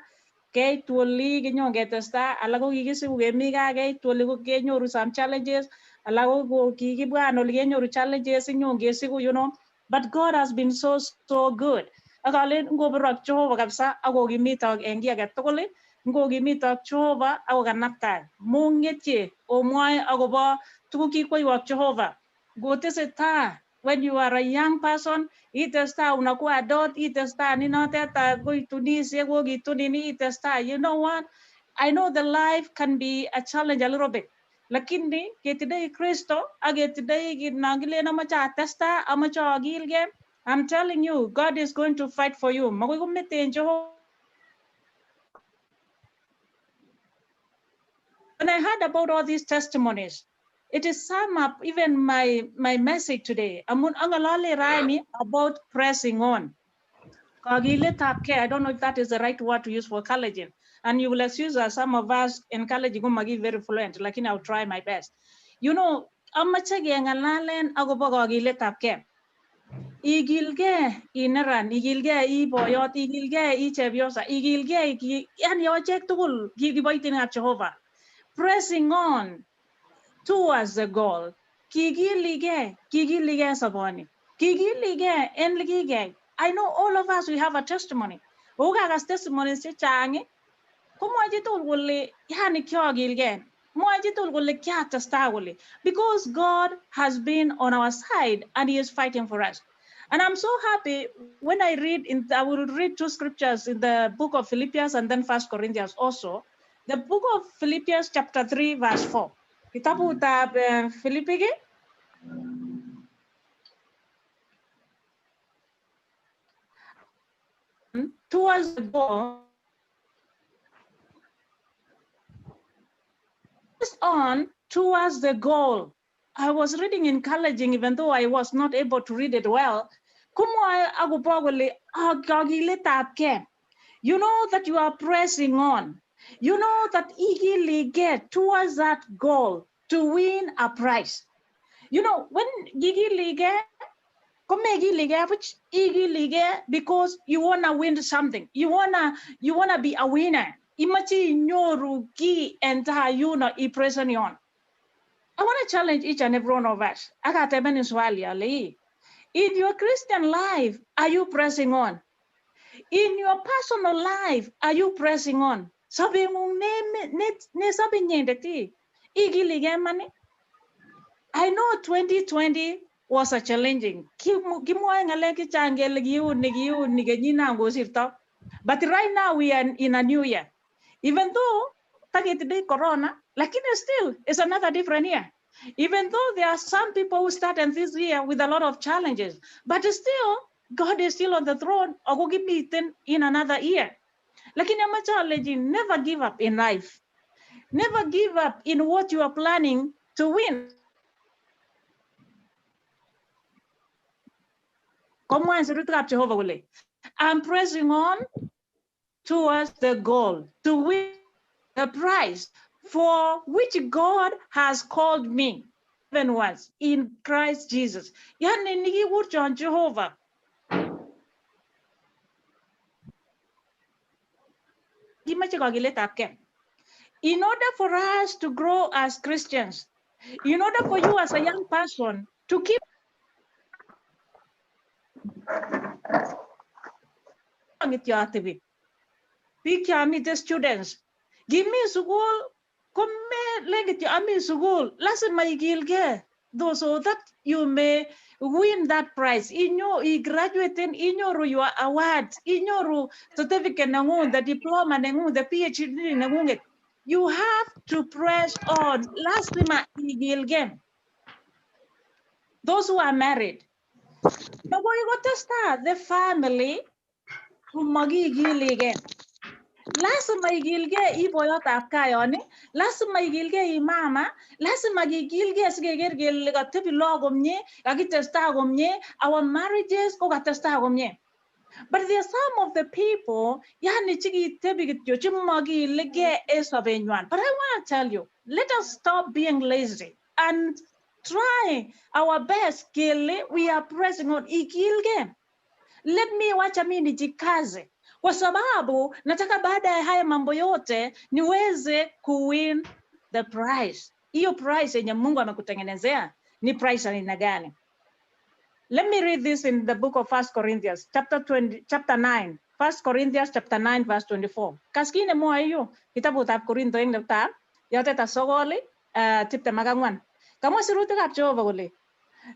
ke tuoli genyo getesta alago gigisi ugemiga ke tuoli go genyo some challenges alago go gigibwa no genyo challenges nyo gesi you know, but God has been so good agalen go bro Jehovah kapsa ago gimita engi aga tokole go gimita Jehovah ago ganapta mungetje o moy ago ba tuki ko yo Jehovah go teseta. When you are a young person, itesta unakuwa adult, itesta ninoteta go Tunisia, go tunini itesta. You know what? I know the life can be a challenge a little bit. Lakini ketidai Kristo, agetidai ginagile na macha testa, amacha agilge. I'm telling you, God is going to fight for you. Magugumete Jehovah. When I heard about all these testimonies, it is sum up even my message today. Amun angalale rani about pressing on. I don't know if that is the right word to use for kALENJIN. And you will excuse us, some of us in kALENJIN are very fluent, like I'll try my best. You know, amachagi angalalen agobogogile tapke. Igilge inaran, igilge iboyot, igilge ichebiosa, igilge yan yojek tukul gigiboitin at Jehovah. Pressing on towards the goal. Kigilige saboni. Kigilige enligige. I know all of us, we have a testimony. Ugagas testimony si changi. Kumajitul gulli yani kyo gilgen. Muajitul gulli kya tasta gulli. Because God has been on our side and He is fighting for us. And I'm so happy when I will read two scriptures in the book of Philippians and then 1 Corinthians also. The book of Philippians chapter 3 verse 4. Kitabu tab Filipi ke? Towards the goal, on towards the goal. I was reading in kALENJIN, even though I was not able to read it well. You know that you are pressing on. You know that eagerly get towards that goal to win a prize. You know, when eagerly get, because you wanna win something. You wanna be a winner. Imagine nyoru ki enta yuno I pressing on. I want to challenge each and every one of us. In your Christian life, are you pressing on? In your personal life, are you pressing on? I know 2020 was a challenging. But right now we are in a new year. Even though today Corona, like still it's another different year. Even though there are some people who started this year with a lot of challenges, but still God is still on the throne. In another year. Like in a challenging, never give up in life. Never give up in what you are planning to win. I'm pressing on towards the goal to win the prize for which God has called me. Even once in Christ Jesus. Yani nigi wurjon Jehovah. In order for us to grow as Christians, in order for you as a young person to keep the students, give me school, come legit ami school, last my gilge, so that you may win that prize. In your graduating, in your award, in your certificate, the diploma, the PhD, you have to press on. Last time gilge. Those who are married, now you got to start the family who magi gilige. Last my gilge iboyot apkayoni, last my gilge mama, last my gilge sgeger got to be logomye, agitestagomye, our marriages go gatestagomye. But there are some of the people, yani chigi tebigit yochimagi lege esabenywan. But I want to tell you, let us stop being lazy and try our best. We are pressing on ikilge. Let me wacha mimi nijikaze kwa sababu nataka baada ya haya mambo yote niweze kuwin the prize. Hiyo prize yenye Mungu amekutengenezea ni prize aina gani? Let me read this in the book of 1 Corinthians chapter 9. 1 Corinthians chapter 9 verse 24. Kaskine mo ayo kitabu tab Korinto ing tab yote ta sogoli tipte magangwan. Kamo siruti kap Jehova gole.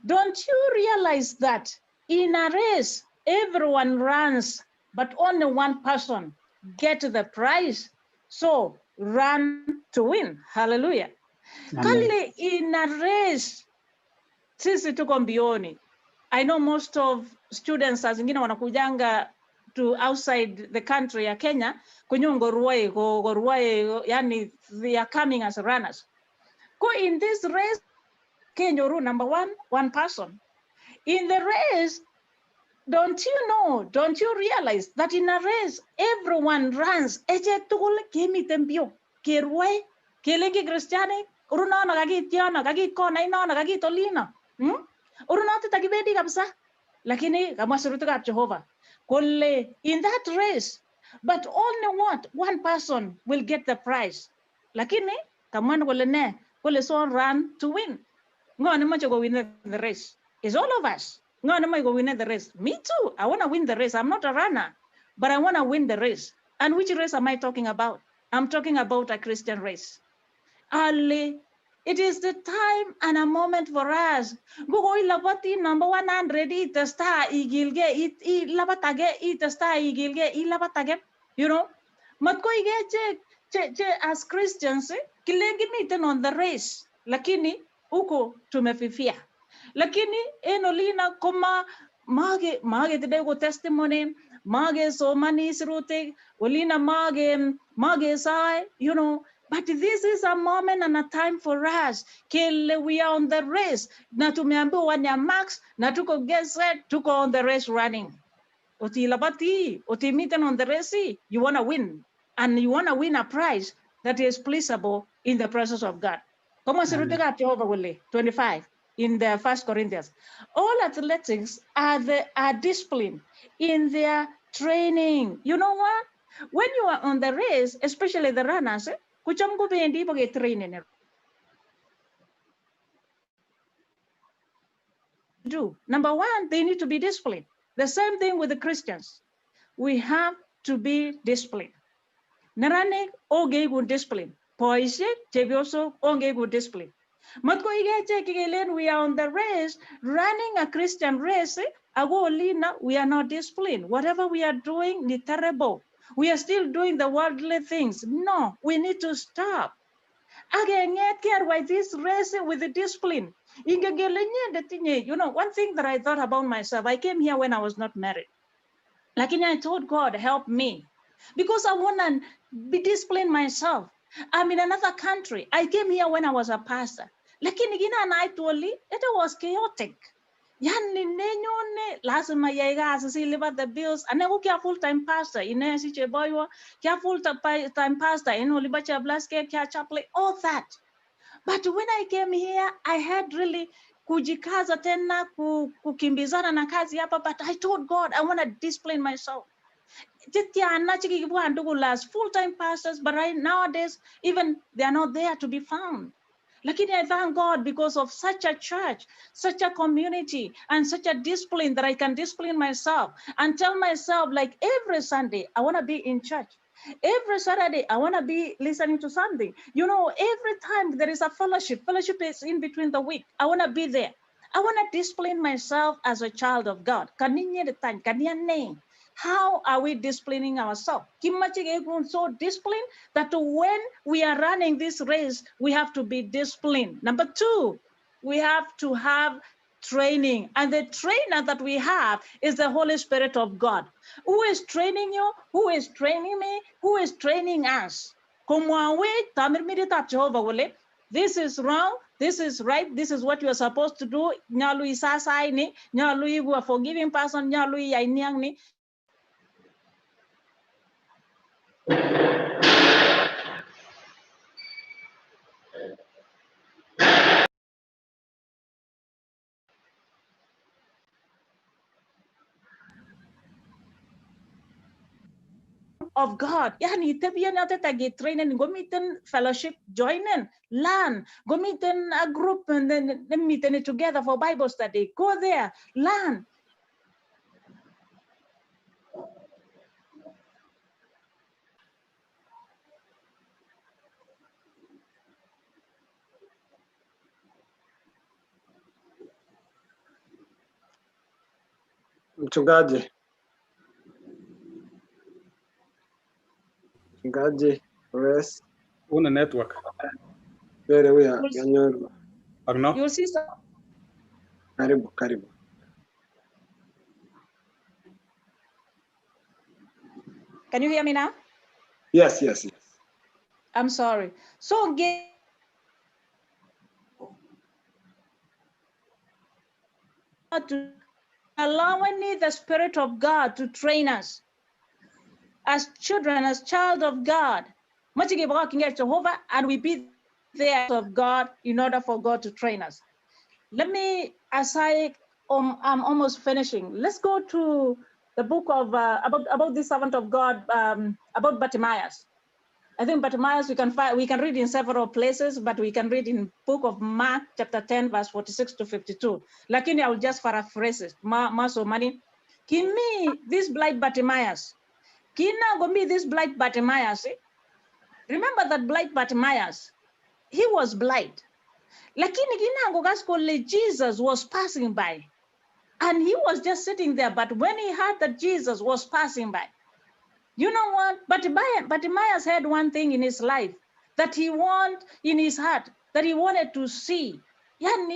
Don't you realize that in a race everyone runs, but only one person gets the prize? So run to win. Hallelujah. Kale in a race, sisi tuko mbioni. I know most of students saa zingine wanakujanga to outside the country ya Kenya, kunyungo ruwae, yani they are coming as runners. Go in this race, kenyoru number one person. In the race, don't you realize that in a race, everyone runs? Eche tugul kemiten bio, kerwai, kelengi Christiani, urunona kaki tiana, kaki kona inona, kaki tolina. Urunati takibedi kabisa. Lakini kama surutu Jehovah. Kole in that race, but only one person will get the prize. Lakini kaman kole ne, kole so run to win. Ngone macho go win the race. It's all of us. Ngone macho go win the race. Me too. I want to win the race. I'm not a runner, but I want to win the race. And which race am I talking about? I'm talking about a Christian race. Ali, it is the time and a moment for us. Go ilabati number 100 ita star igilge it labatage ita star igilge ilabatage. You know, matko ige che as Christians kilengi miten on the race. Lakini uko tumefifia. Lakini enolina koma mage tedego testimony mage so mani sirute olina mage sai, you know. But this is a moment and a time for us. Kile we are on the race. Na tumeambiwa ni max na tuko get set, tuko on the race running. Oti labati, oti meeting on the race, you want to win. And you want to win a prize that is pleasurable in the presence of God. Como se rutega Jehovah will 25 in the 1 Corinthians. All athletics are disciplined in their training. You know what? When you are on the race, especially the runners, kuchamgu bendi boge training. Do number one, they need to be disciplined. The same thing with the Christians. We have to be disciplined. Narane oge good discipline. Poise also oge good discipline. Matko ige we are on the race, running a Christian race. Agolina, we are not disciplined. Whatever we are doing is terrible. We are still doing the worldly things. No, we need to stop. Again, care why this race with the discipline. You know, one thing that I thought about myself, I came here when I was not married. Like I told God, help me. Because I want to be disciplined myself. I'm in another country. I came here when I was a pastor. Lakini gina na actually, it was chaotic. Yani nenyone lazima yaiga asisi live the bills. Ane ko kya full-time pastor. Ine si cheboywa kya full-time pastor. Ino liba chablaske kya chaplain. All that. But when I came here, I had really kujikaza tena kukimbizana na kazi hapa. But I told God, I want to discipline myself. Full-time pastors, but right nowadays, even they are not there to be found. Lakini I thank God because of such a church, such a community, and such a discipline that I can discipline myself and tell myself, like every Sunday, I want to be in church. Every Saturday, I want to be listening to something. You know, every time there is a fellowship is in between the week. I want to be there. I want to discipline myself as a child of God. How are we disciplining ourselves? So disciplined that when we are running this race, we have to be disciplined. Number two, we have to have training. And the trainer that we have is the Holy Spirit of God. Who is training you? Who is training me? Who is training us? This is wrong. This is right. This is what you are supposed to do. Nyalui sasa ini, nyalui you are forgiving person, nyalui ya iniang ni. Of God. Yani tabiyan natin tagi training, gamitin fellowship, join in, learn, gamitin a group and then meeting it together for Bible study. Go there, learn. Mchungaji. Mchungaji, yes. Una network. Very well. Ganyoru. Agno? You'll see some. Karibu. Can you hear me now? Yes. I'm sorry. So to allowing the Spirit of God to train us as children, as child of God. Much give walking at Jehovah, and we be there of God in order for God to train us. Let me, as I'm almost finishing. Let's go to the book of about the servant of God, about Bartimaeus. I think Bartimaeus we can read in several places, but we can read in book of Mark chapter 10 verse 46 to 52. Lakini I will just paraphrase it. So many. Kimi this blind Bartimaeus. Kina gombi this blind Bartimaeus. Remember that blind Bartimaeus, he was blind. Lakini kina gogaskole Jesus was passing by. And he was just sitting there. But when he heard that Jesus was passing by, you know what? Bartimaeus had one thing in his life that he wanted in his heart, that he wanted to see. When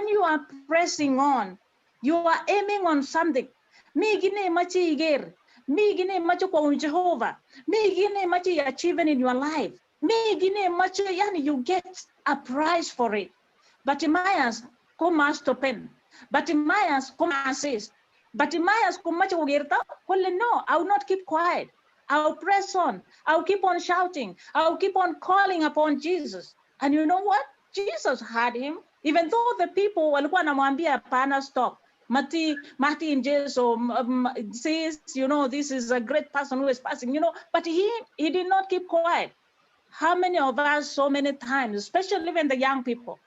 you are pressing on, you are aiming on something. Me gine machi iger, me gine machi kwa Jehovah, me gine machi achieving in your life, me gine machi yani you get a prize for it. Bartimaeus come stoppen. Bartimaeus come assist. Bartimaeus come machi ugerta. No, I will not keep quiet. I'll press on. I'll keep on shouting. I'll keep on calling upon Jesus. And you know what? Jesus had him. Even though the people walikuwa namwambia pana stop. Mati in jail, so says, you know, this is a great person who is passing, you know, but he did not keep quiet. How many of us so many times, especially when the young people,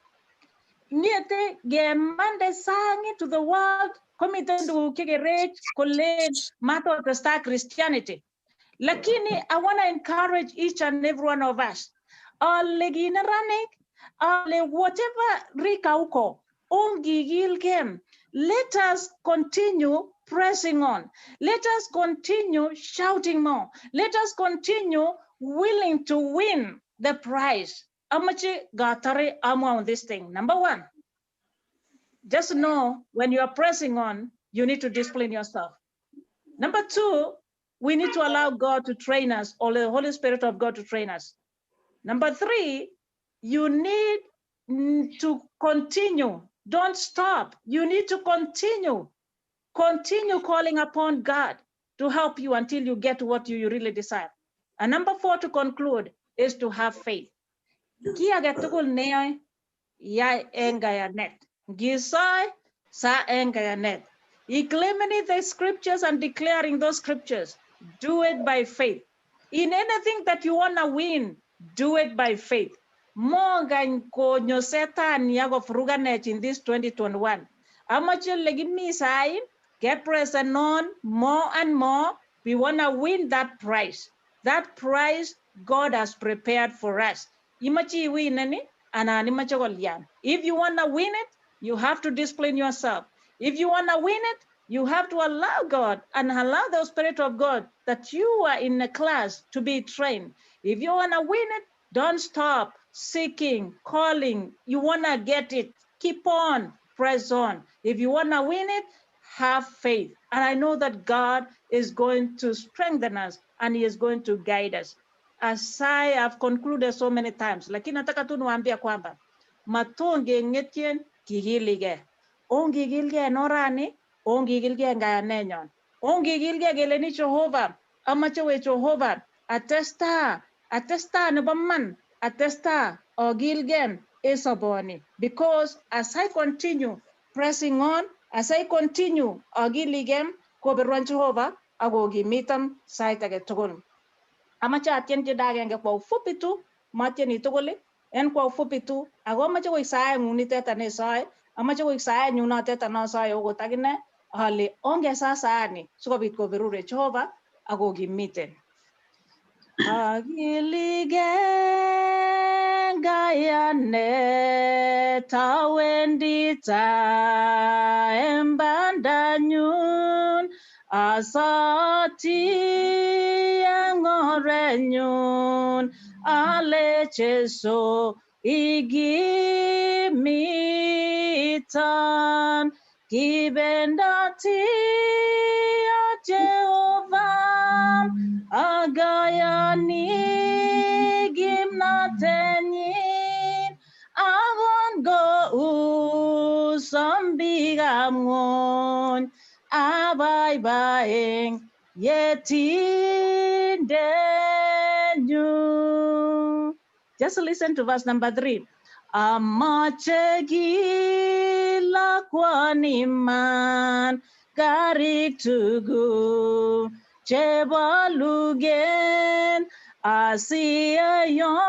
niete gemande sang to the world, committed to kigerage, college, matter to start Christianity. Lakini I want to encourage each and every one of us. Whatever rikauko, ongigil game. Let us continue pressing on. Let us continue shouting more. Let us continue willing to win the prize. Amachi gatare amwa on this thing. Number one, just know when you are pressing on, you need to discipline yourself. Number two, we need to allow God to train us, or the Holy Spirit of God to train us. Number three, you need to continue. Don't stop. You need to continue. Continue calling upon God to help you until you get what you really desire. And number four, to conclude, is to have faith. Kia gatukul neo ya engaya net. Gisai sa engaya net. Claiming the scriptures and declaring those scriptures. Do it by faith. In anything that you want to win, do it by faith. Morgan ko nyosetan yago fruganet in this 2021. Amateur legimi sign, get present on more and more. We want to win that prize. That prize God has prepared for us. Imachi winani anani machagolyan. If you want to win it, you have to discipline yourself. If you want to win it, you have to allow God and allow the Spirit of God that you are in a class to be trained. If you want to win it, don't stop seeking, calling. You want to get it. Keep on, press on. If you want to win it, have faith. And I know that God is going to strengthen us and He is going to guide us. As I have concluded so many times, lakini nataka tu niwaambie kwamba matonge ngetien kigilige. Ongigilge norani, ongigilge ngayanenyon. Ongigilge geleni Jehovah, amachewe Jehovah, atesta nebaman, atesta ogilgen esoboni. Because as I continue pressing on, as I continue ogiligem, koberwan Jehovah, agogi mitam saitage tugul. Amacha atien jidagenge kwa ufupi tu, matien ituguli, en kwa ufupi tu, ago amacha isae nguniteta ne sae, amacha isae nyunateta na sae ogo tagine, hali onge saani, sukobit ko berure Jehovah, ago gimiten. Agiligen gayane tawendita embandanyun asati angorenyun alecheso igimitan kibendati Jehovah agayani gimnatenyin agon go sombiikab ng'ony abaibaeng yetindenyu. Just listen to verse number 3. Amache kilakwan iman karik tugul chebo lugen asiyayom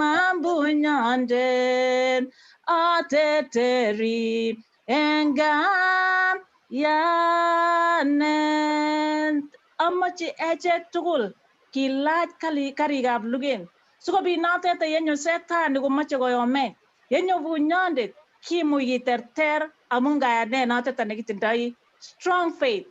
ambunyonden ateteri engam yanen. Amache echek tugul kilach karikab lugen sikobit notet yenyo setani komache koyomech, yenyo bunyondet kimuch kiterter amun kayanet notet nekitindoi. Strong faith,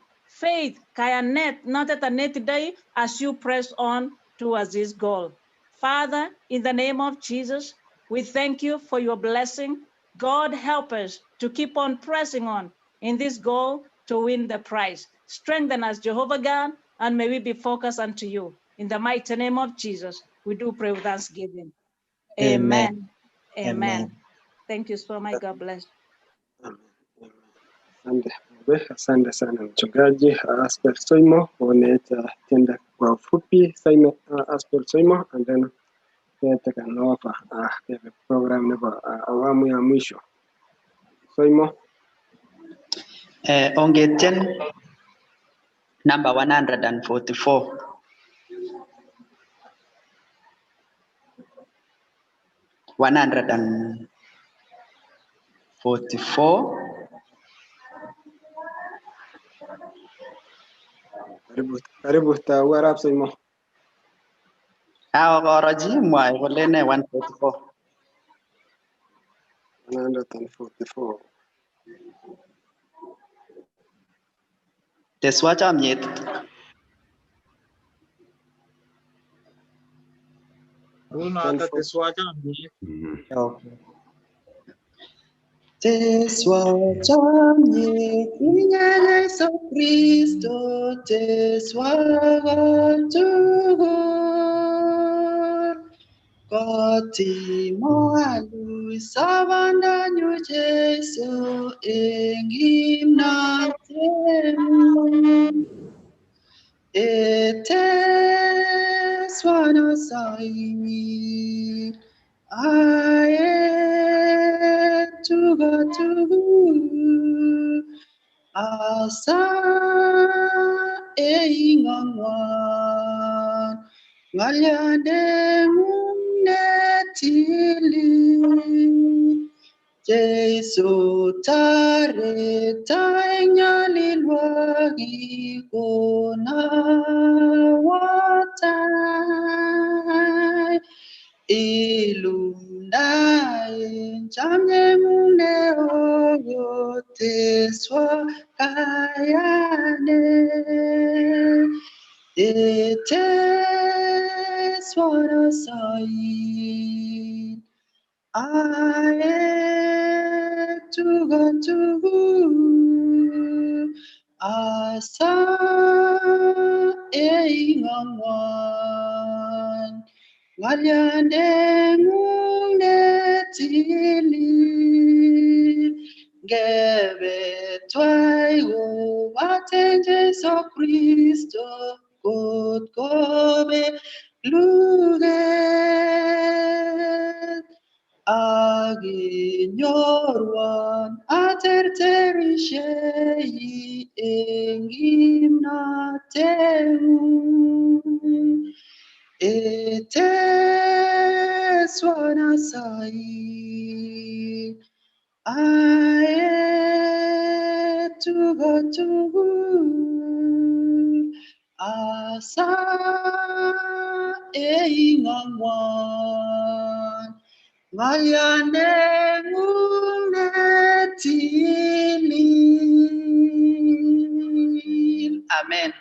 kayanet notet netindoi as you press on towards this goal. Father, in the name of Jesus, we thank you for your blessing. God, help us to keep on pressing on in this goal to win the prize. Strengthen us, Jehovah God, and may we be focused unto you. In the mighty name of Jesus, we do pray with thanksgiving. Amen. Amen. Thank you so much. God bless. Asante sana mchungaji Aspel Soimo kuleta tenda kwa ufupi Saime Aspel Soimo, and then tutaka nova program nebo awamu ya mwisho Soimo. Ongetien number 144. Karibu tawara Soimo. Koroji mwai kole ne 144. 144. Teswa chamnyet. Teswa chamnyet inyanya Yesu Kristo, teswa tugul kotimo alui sabandanyu Jesu eng kimnatemu eteswa nasai ae tugul asa ingangwan ngalyandeng'ung netili Jesu taretai nyalilwak ikonawatai ilundae chamnyeng'ung neokoteswa kayane eteswa nasai ae tugul asa ingangwan ngalyandeng'ung netili ngebe twai kobaten Jesu Kristo kot kobe luget aginyorwan aterterishei eng kimnateng'ung eteswa nasai ae tugul asa ingangwan ngalyandeng'ung netilil. Amen.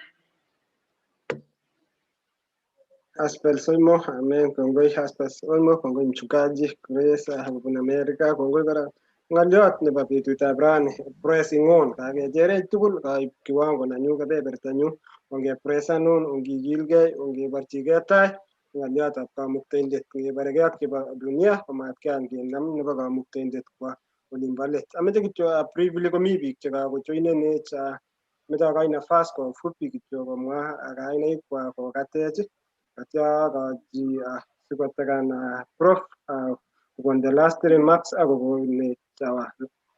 Aspel Soimo, amen. Kongoi Aspel Soimo, kongoi mchungaji Grace hapa Amerika, kongoi kora ngaliot nebo betutab rani pressing on kakecherech tugul kaib kiwango nenyu kebebertanyu ongepressanun ongikilgei ongeborchigei tai ng'aliotab kamuktaindet ngebaregei ak chebo dunia komatkeam kinam nebo kamuktaindet kwa olimbo let. Ameche kityo briefly komi biik chekakojoinen meto akai nafas kwa ufupi kityo komwa kainaikwak kokatech atyo akachi sikotekan prof kokon the last remarks akokon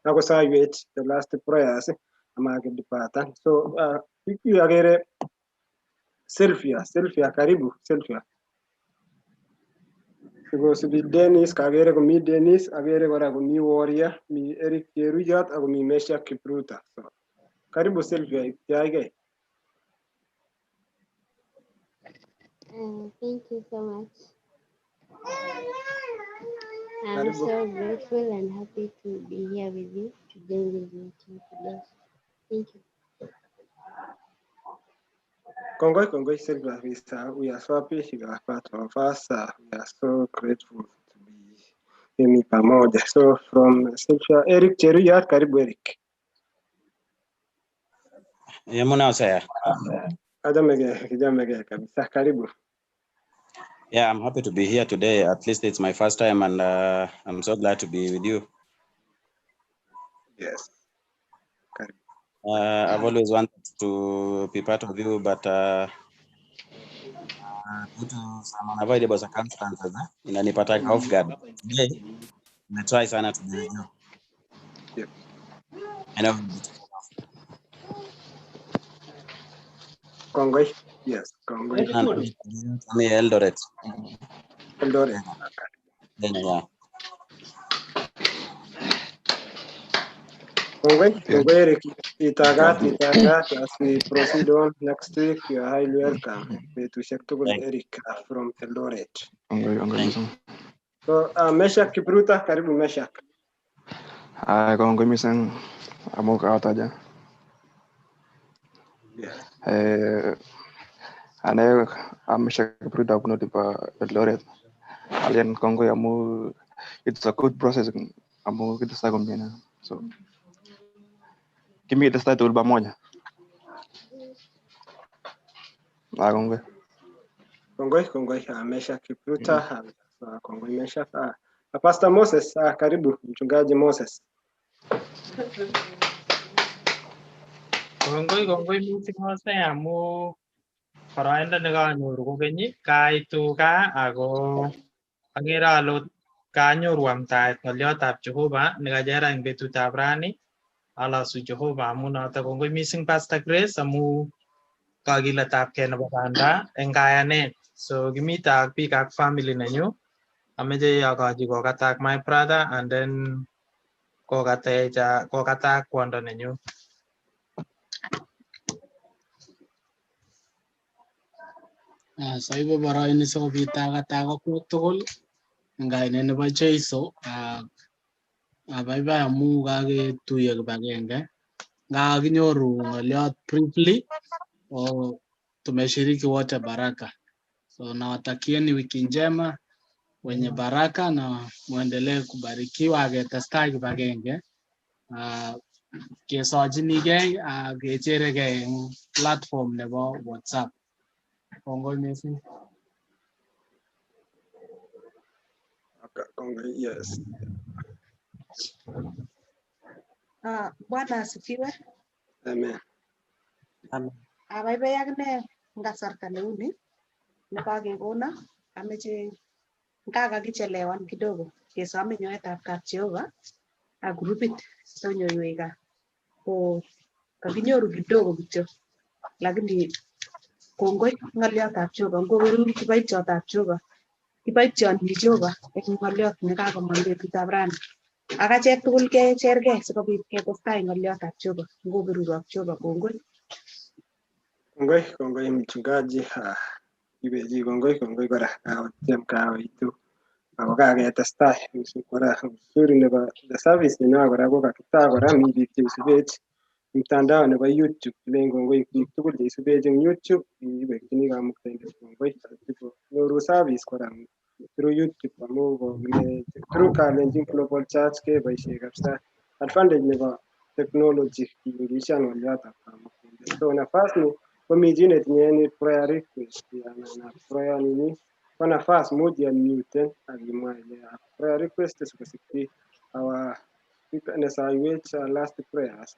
akosaiwech the last prayers amakidipatan. So biik akere Sylvia karibu Sylvia. Sikosubi Dennis kakere komi Dennis akere kora komi Warrior mi Eric Cheruyot akomi Mesha Kipruta. So karibu Sylvia iptiaige. Thank you so much. I'm Karibu. so grateful and happy to be here with you to join this meeting today. Thank you. Kongoi Sylvia, we are so happy you are part of us. We are so grateful to be in pamoja. So from Sylvia, Eric Cheruyot, karibu Eric. Yamuna saya. Kijamege kabisa, karibu. Yeah, I'm happy to be here today. At least it's my first time, and I'm so glad to be with you. Yes. I've always wanted to be part of you, but due to some unavoidable circumstances, inanipata off guard. Today, I try sana to be with you. Yep. I know. Kongoi, yes, Kongoi. Me Eldoret. Eldoret. Yeah. Kongoi Eric, itagat as we proceed on next week. You are highly welcome. Betushek tugul Eric from Eldoret. So Meshak Kipruta, karibu Meshak. Kongoi mising amu kawataja. Yes. Ane Meshak Kipruta kuno tiba Eldoret. Alien kongoi amu it's a good process amu kita sa kombina. So kimi kita sa tulba moja. Kongoi Meshak Kipruta. Kongoi Meshak. Pastor Moses, karibu mchungaji Moses. Kongoi mising Jose amu boroindo nekanyoru kokeny kaitu gaa ako agere ale kanyoru amtaet ng'oliotab Jehova nekachera eng betutab rani alasu Jehova amu noto. Kongoi mising Pastor Grace amu kakiletabgei nebo banda eng kayanet. So kimite ak biik ak family nenyu ameche akochi kokatak my brother and then kokatak kwondo nenyu. Soibe boroini sikobit akatak akwek tugul eng kainet nebo Jeiso. Abaibai amu kaketuiyo kibagenge. Kakinyoru ng'oliot briefly tumeshiriki wote baraka. So nawatakieni wiki njema wenye baraka na muendelee kubarikiwa aketestai kibagenge. Kesochinigei kecheregei eng platform nebo WhatsApp. Kongoi mising. Kongoi, yes. Bwana asifiwe. Amen. Abaibai akine eng kasarta neuni nekakekona. Ameche kakakichelewan kidogo kesome nyoetab kat Jehova ak grupit sonyoiweka ko kakinyoru kidogo kityo, lakini kongoi ng'oliotab Jehova ngoberur kiboityotab Jehova, kiboityondi Jehova eng ng'oliot nekakomong betutab rani. Ak achek tugul kechergei sikobit ketestai ng'oliotab Jehova ngoberurok Jehova. Kongoi mchungaji. Ibeji kongoi kora kawaitu. Ako kaketestai kora uzuri nebo the service nenyo kora ko kakitaa kora mi biik cheisubech mtandao nebo YouTube. Kilen kongoi biik tugul cheisubech eng YouTube, iwekchini kamuktaindet kongoi nyoru service kora through YouTube amu through Kalenjin Global Church keboisie kabisa advantage nebo technology kiingishan ng'oliotab kamuktaindet. So nafas ni komi chi netinye any prayer request anan prayer nini kwa nafas moja mute akimwa ile prayer request sikosikyi our nesaiwech last prayers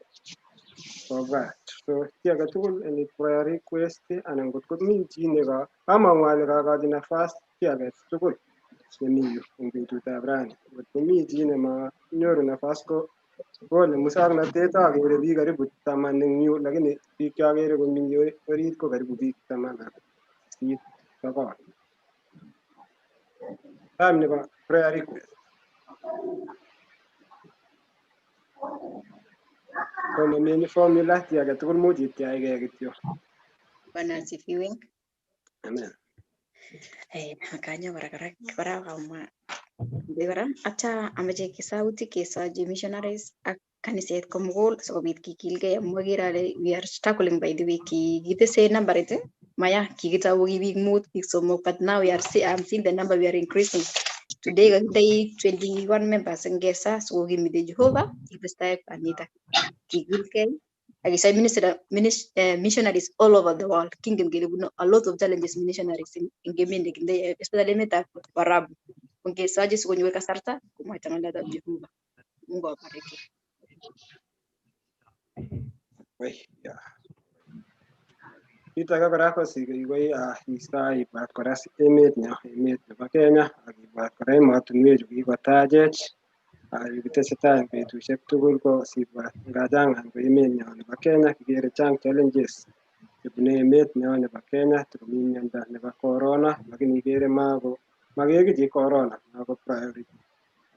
for that. So chi age tugul any prayer request anan ngot komi chi neka amang'u ale kakochin nafas chi age tugul nemi yu eng betutab rani. Ngot komi chi nemanyoru nafas ko kole musoknotet akere biik karibu 10 eng yu, lakini biik chakere komi orit ko karibu biik 18 sokol. Time nebo prayer request. Komameni formula chi age tugul much ityachgei kityo. Bwana asifiwe. Amen. Akanya kora kamwa kora acha amache kesautik kesochi missionaries ak kaniset komugul sikobit kikilgei amu agere ale we are struggling by the way. Kitese nambarit maya kikitau biik 5 biik 3 but now I'm seeing the number we are increasing. Today kakitai 21 members eng Gesa so kimite Jehovah kitestai anita kikilgei akisai missionaries all over the world. Kingdom kele a lot of challenges missionaries in emet nekindai especially emetab Warabu. Ongesochi sikonyor kasarta komwaita ng'alekab Jehovah. Mungu awabariki. Kit age kora ko sikoi Isa ibwat kora emet nebo Kenya ak ibwat kora emotinwek chu kikotachech kitesetai eng betusiek tugul ko sibwat ngachang ko emenyo nebo Kenya kikere chang challenges chebune emet nyo nebo Kenya tikomi miondo nebo corona lakini ikere makekichi corona mako priority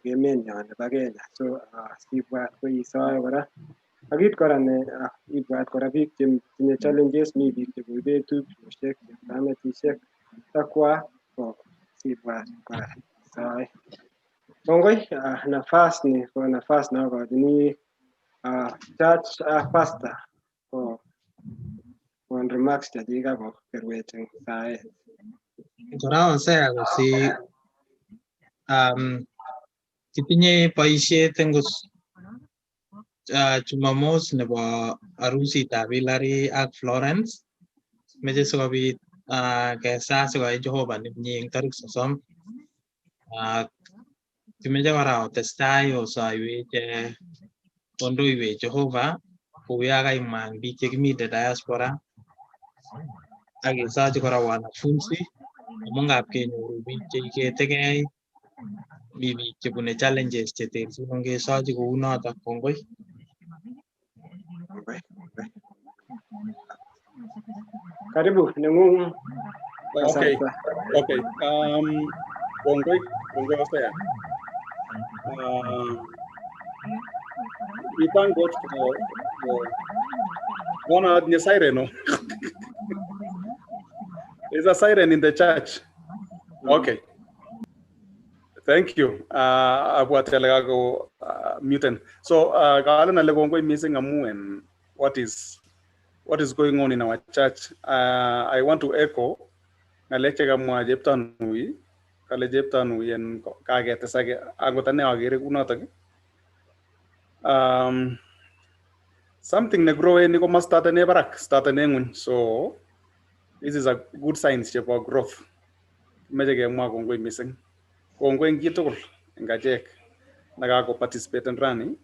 emenyo nebo Kenya. So sibwat ko isoe kora akit kora ne ibwat kora biik chetinye challenges, mi biik chekuibet tupchosiek, kametisiek takwa ko sibwat kora isoe. Kongoi nafas ni ko nafas nakochini church pastor ko on remarks chechik ako kerwech eng saet. Kora Hosea kitinye boisiet eng Jumamos nebo arusitab Hillary ak Florence meche sikobit kesa sikoai Jehovah nemie eng tarik 30. Kimeche kora otestai osoiwech kondoiwech Jehovah kouyo kaimwa eng biik chekimite diaspora ak kesochi kora wanafunzi amu ngap kenyoru biik cheiketegei mi biik chebune challenges cheterchin ongesochi kounoto. Kongoi. Karibu neng'ung. Okay. Kongoi Hosea. We thank God for one of the siren. No? There's a siren in the church. Okay. Thank you. About go mutant. So Galen Alego missing a moon and what is going on in our church. I want to echo Nalecha Gamma Jeptanui, Kale Jeptanui and Kaget Agotane Agiri Unatag. Something ne grow in Nico must start a nebarak, start an engun. So this is a good sign for growth. Major Magong missing. Going Gitol and Gajek Nagago participate and running.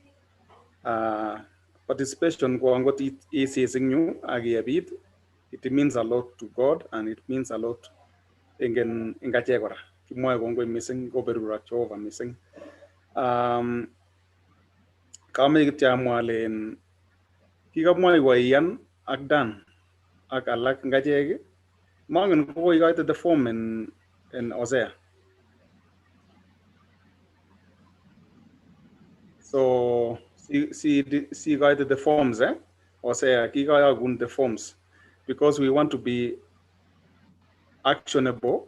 Participation going what it is in you Agiabit. It means a lot to God and it means a lot in Gajegora. Kimoy going missing, go Berura missing. Kame Tiamwale in Kigamoy Wayan Agdan Akalak Gajeg. Morgan go got the form in Hosea. So see guided the forms, or say the forms, because we want to be actionable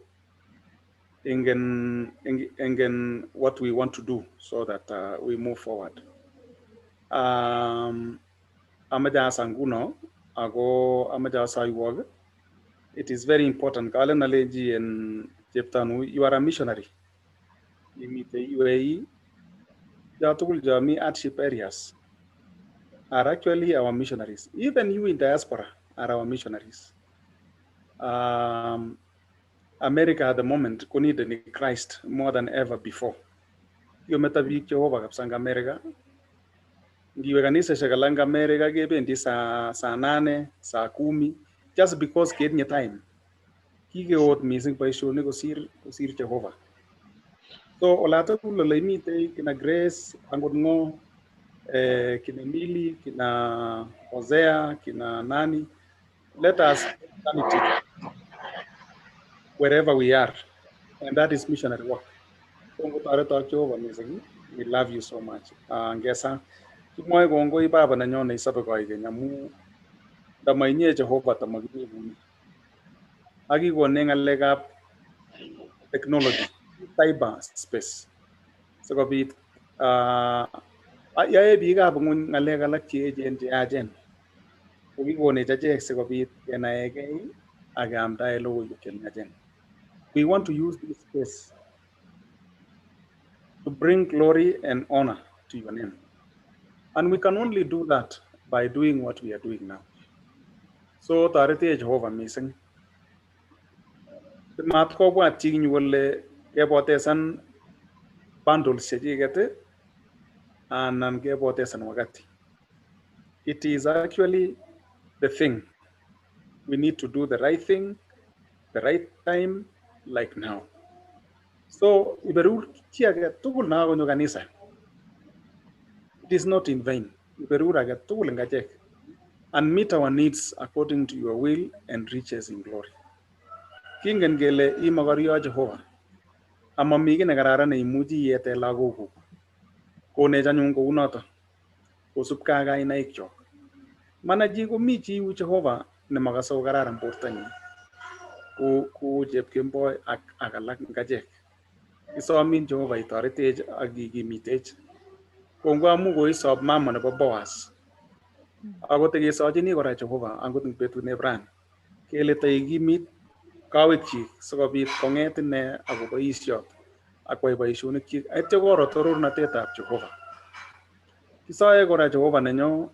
in what we want to do, so that we move forward. Amaja Sanguno, Ago Amaja Saiwag. It is very important. Kalen Aleji and Jeptanu, you are a missionary. You meet the UAE. Jatul Jami hardship areas are actually our missionaries. Even you in diaspora are our missionaries. America at the moment need Christ more than ever before. You met a big Jehovah Kapsang America. Ngiwe kaniseshek alak America kebendi saa 8, saa 10 just because ketinye time. Kikeot missing boisionik kosir Jehovah. So olata tugul ole imitei kina Grace angot ngo kina Emily, kina Hosea, kina nani, let us sanity wherever we are, and that is missionary work. So ngotoretok Jehovah missing, we love you so much. Ngesa kimwoe kongoi baba nenyo neisobe koigeny amu ndamainye Jehovah tamakimi kuni. Akikone ng'alekab technology, cyber space. Sikobit yae biikab ng'ony ng'alek alak cheechen cheyachen. Kokikonech achek sikobit kenaegei ak keamdae logoiwek chemiachen. We want to use this space to bring glory and honor to your name. And we can only do that by doing what we are doing now. So toretech Jehovah missing. Mat kobwat chi nyu kole kepotesan bundles chechiket anan kepotesan wakati. It is actually the thing. We need to do the right thing, the right time, like now. So iberur chi age tugul na konyo kanisa. It is not in vain. Iberur age tugul ngachek and meet our needs according to your will and riches in glory. Kingen kele imakario Jehovah. Amami kiy nekararan neimuchi iyete lagokuk. Konech anyun kounoto kosubkei ak kainaikchok. Mana chi komi chi u Jehovah nemakase kokararan bortonyi. Ku chepkemboi ak alak ngachek. Isomin Jehovah itoretech ak ikimitech. Kongoi amu koisop mama nebo Boaz. Akot kesochini kora Jehovah angot eng betut ne rani. Kele taikimit kawekchik sikobit kong'et ine akoboisiot ak kwai boisionikchik. Aityo koro torornatetab Jehovah. Kisoe kora Jehovah nenyo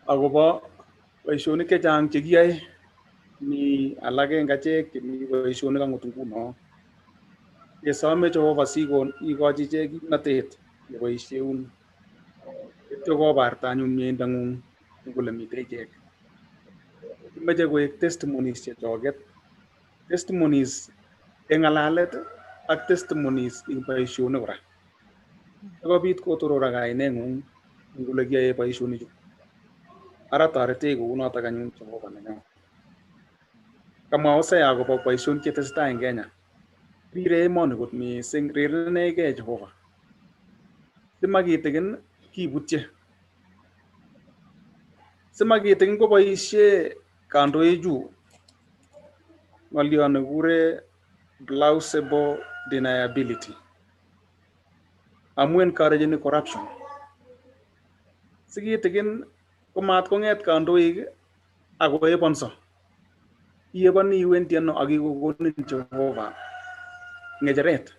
akobo boisionik chechang chekiyoe. Mi alake eng achek chemi boisionik angot nguno. Kesome Jehovah sikon ikochi ichek kimnatet neboisieun. Aityo kobarta anyun miendang'ung eng ole mitei ichek. Kimeche koek testimonies chechoket. Testimonies eng ng'alalet ak testimonies eng boisionik kora. Sikobit kotoror kaineng'ung eng ole kiyae boisionichu. Ara toretech kounotok anyun Jehovah nenyo. Kamwa Hosea akobo boisionik chetesetai eng Kenya. Rire emoni kot missing, rirenegei Jehovah. Simakitikin kibutye. Simakitikin koboisie kandoichu ng'olyo nekure plausible deniability. Amu encourageni corruption. Sikitikin komat kong'et kandoik ako ebonso. Ieboni iwendi ano akikokonin Jehovah ng'echeret.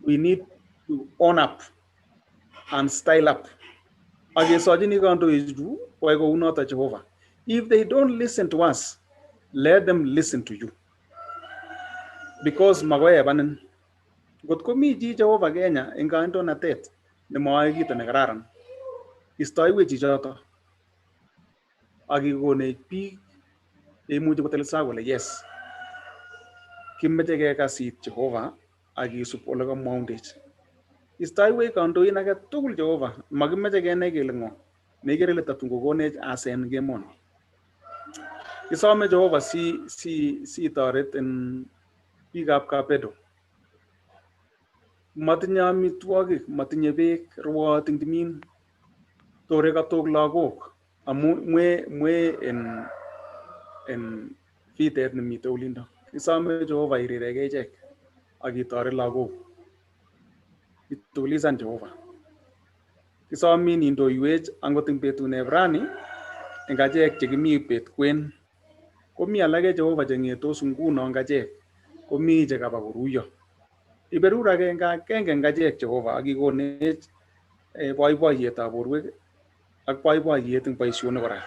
We need to own up and style up. Akesochini kandoichu koyai kounoto Jehovah. If they don't listen to us, let them listen to you. Because makoi ebanin. Ngot komi chi Jehovah Kenya eng kandoinatet nemwoe kito nekararan, istoiwech chichoto akikonech biik cheimuchi kotelelso kole yes, kimeche kekasit Jehovah akisub ole kamwaundech. Istoiwech kandoin age tugul Jehovah, makimeche kenai kele ng'o neikere ile tatun kokonech asen kemoni. Kisome Jehovah si toret en biikab Kapedo. Matinye amitwogik, matinye beek, rwoot eng timin, tore katok lagok amu mwe en fitet nemite olindo. Kisome Jehovah irireke ichek akitoret lagok. Itulisan Jehovah. Kisomin indoiwech angot eng betut ne rani eng achek chekimi bet kwen. Komi alake Jehovah cheng'etos nguno eng achek, komi chekaba koruiyo. Iberur agenge eng achek Jehovah akikonech boiboiyetab borwek ak boiboiyet eng boisionik kora.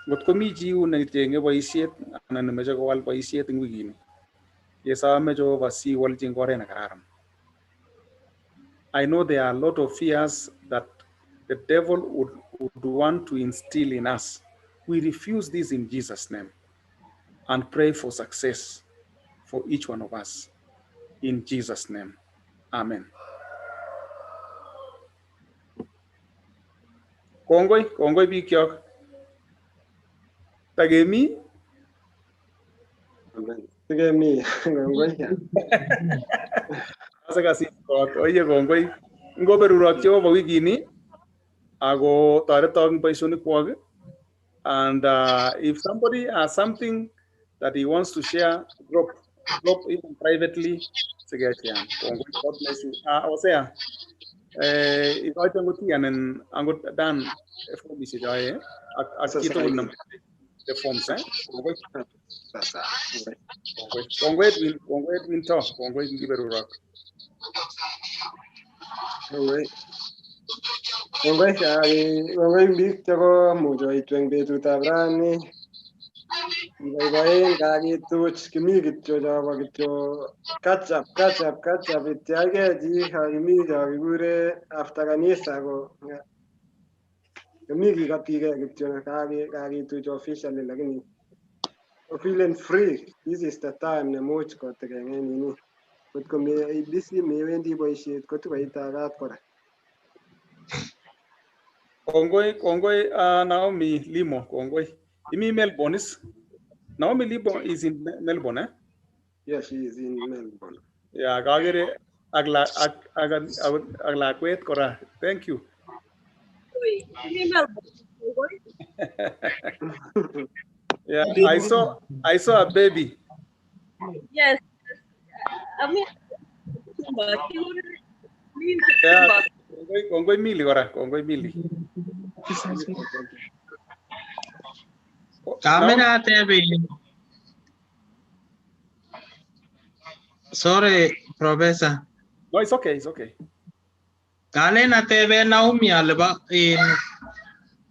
Ngot komi chi necheng'e boisiet anan nemeche kowal boisiet eng wikini, kesome Jehovah siwolchi eng oret nekararan. I know there are a lot of fears that the devil would want to instill in us. We refuse this in Jesus' name and pray for success for each one of us. In Jesus' name, amen. Kongoi bikyok. Tagemi? Tagemi, kongoi. Asa kasi kot, oye kongoi. Ngo berurok Jehovah wikini, ago taretong boisionik kwok. And if somebody has something that he wants to share, drop even privately. God bless you. Osea, if I can go to and go down form is it? The forms, eh? Congway win talk. Congway give it a rock. Kongoi bik cheko mucho itweng betutab rani. Iboiboen kakituch kimi kityo chobo kityo catch up itiage chi kakimi kakikure after kanisa ko kimi kikotige kityo kakituch officially lakini feeling free. This is the time nemuch kotikenge nini. Kotko busy mewendi boisiet kotukoitagat kora. Kongoi, Naomi Limo, Kongoi. Imi Melbourne is? Naomi Limo is in Melbourne, eh? Yes, she is in Melbourne. Yeah, Gagere Aglakwet Kora. Thank you. Yeah, I saw a baby. Yes. I mean, Yeah, Kongoi Mili Kora, Kongoi Mili. Kamera TV. Sorry, Professor. No, it's okay, it's okay. Kalen TV Naomi alba in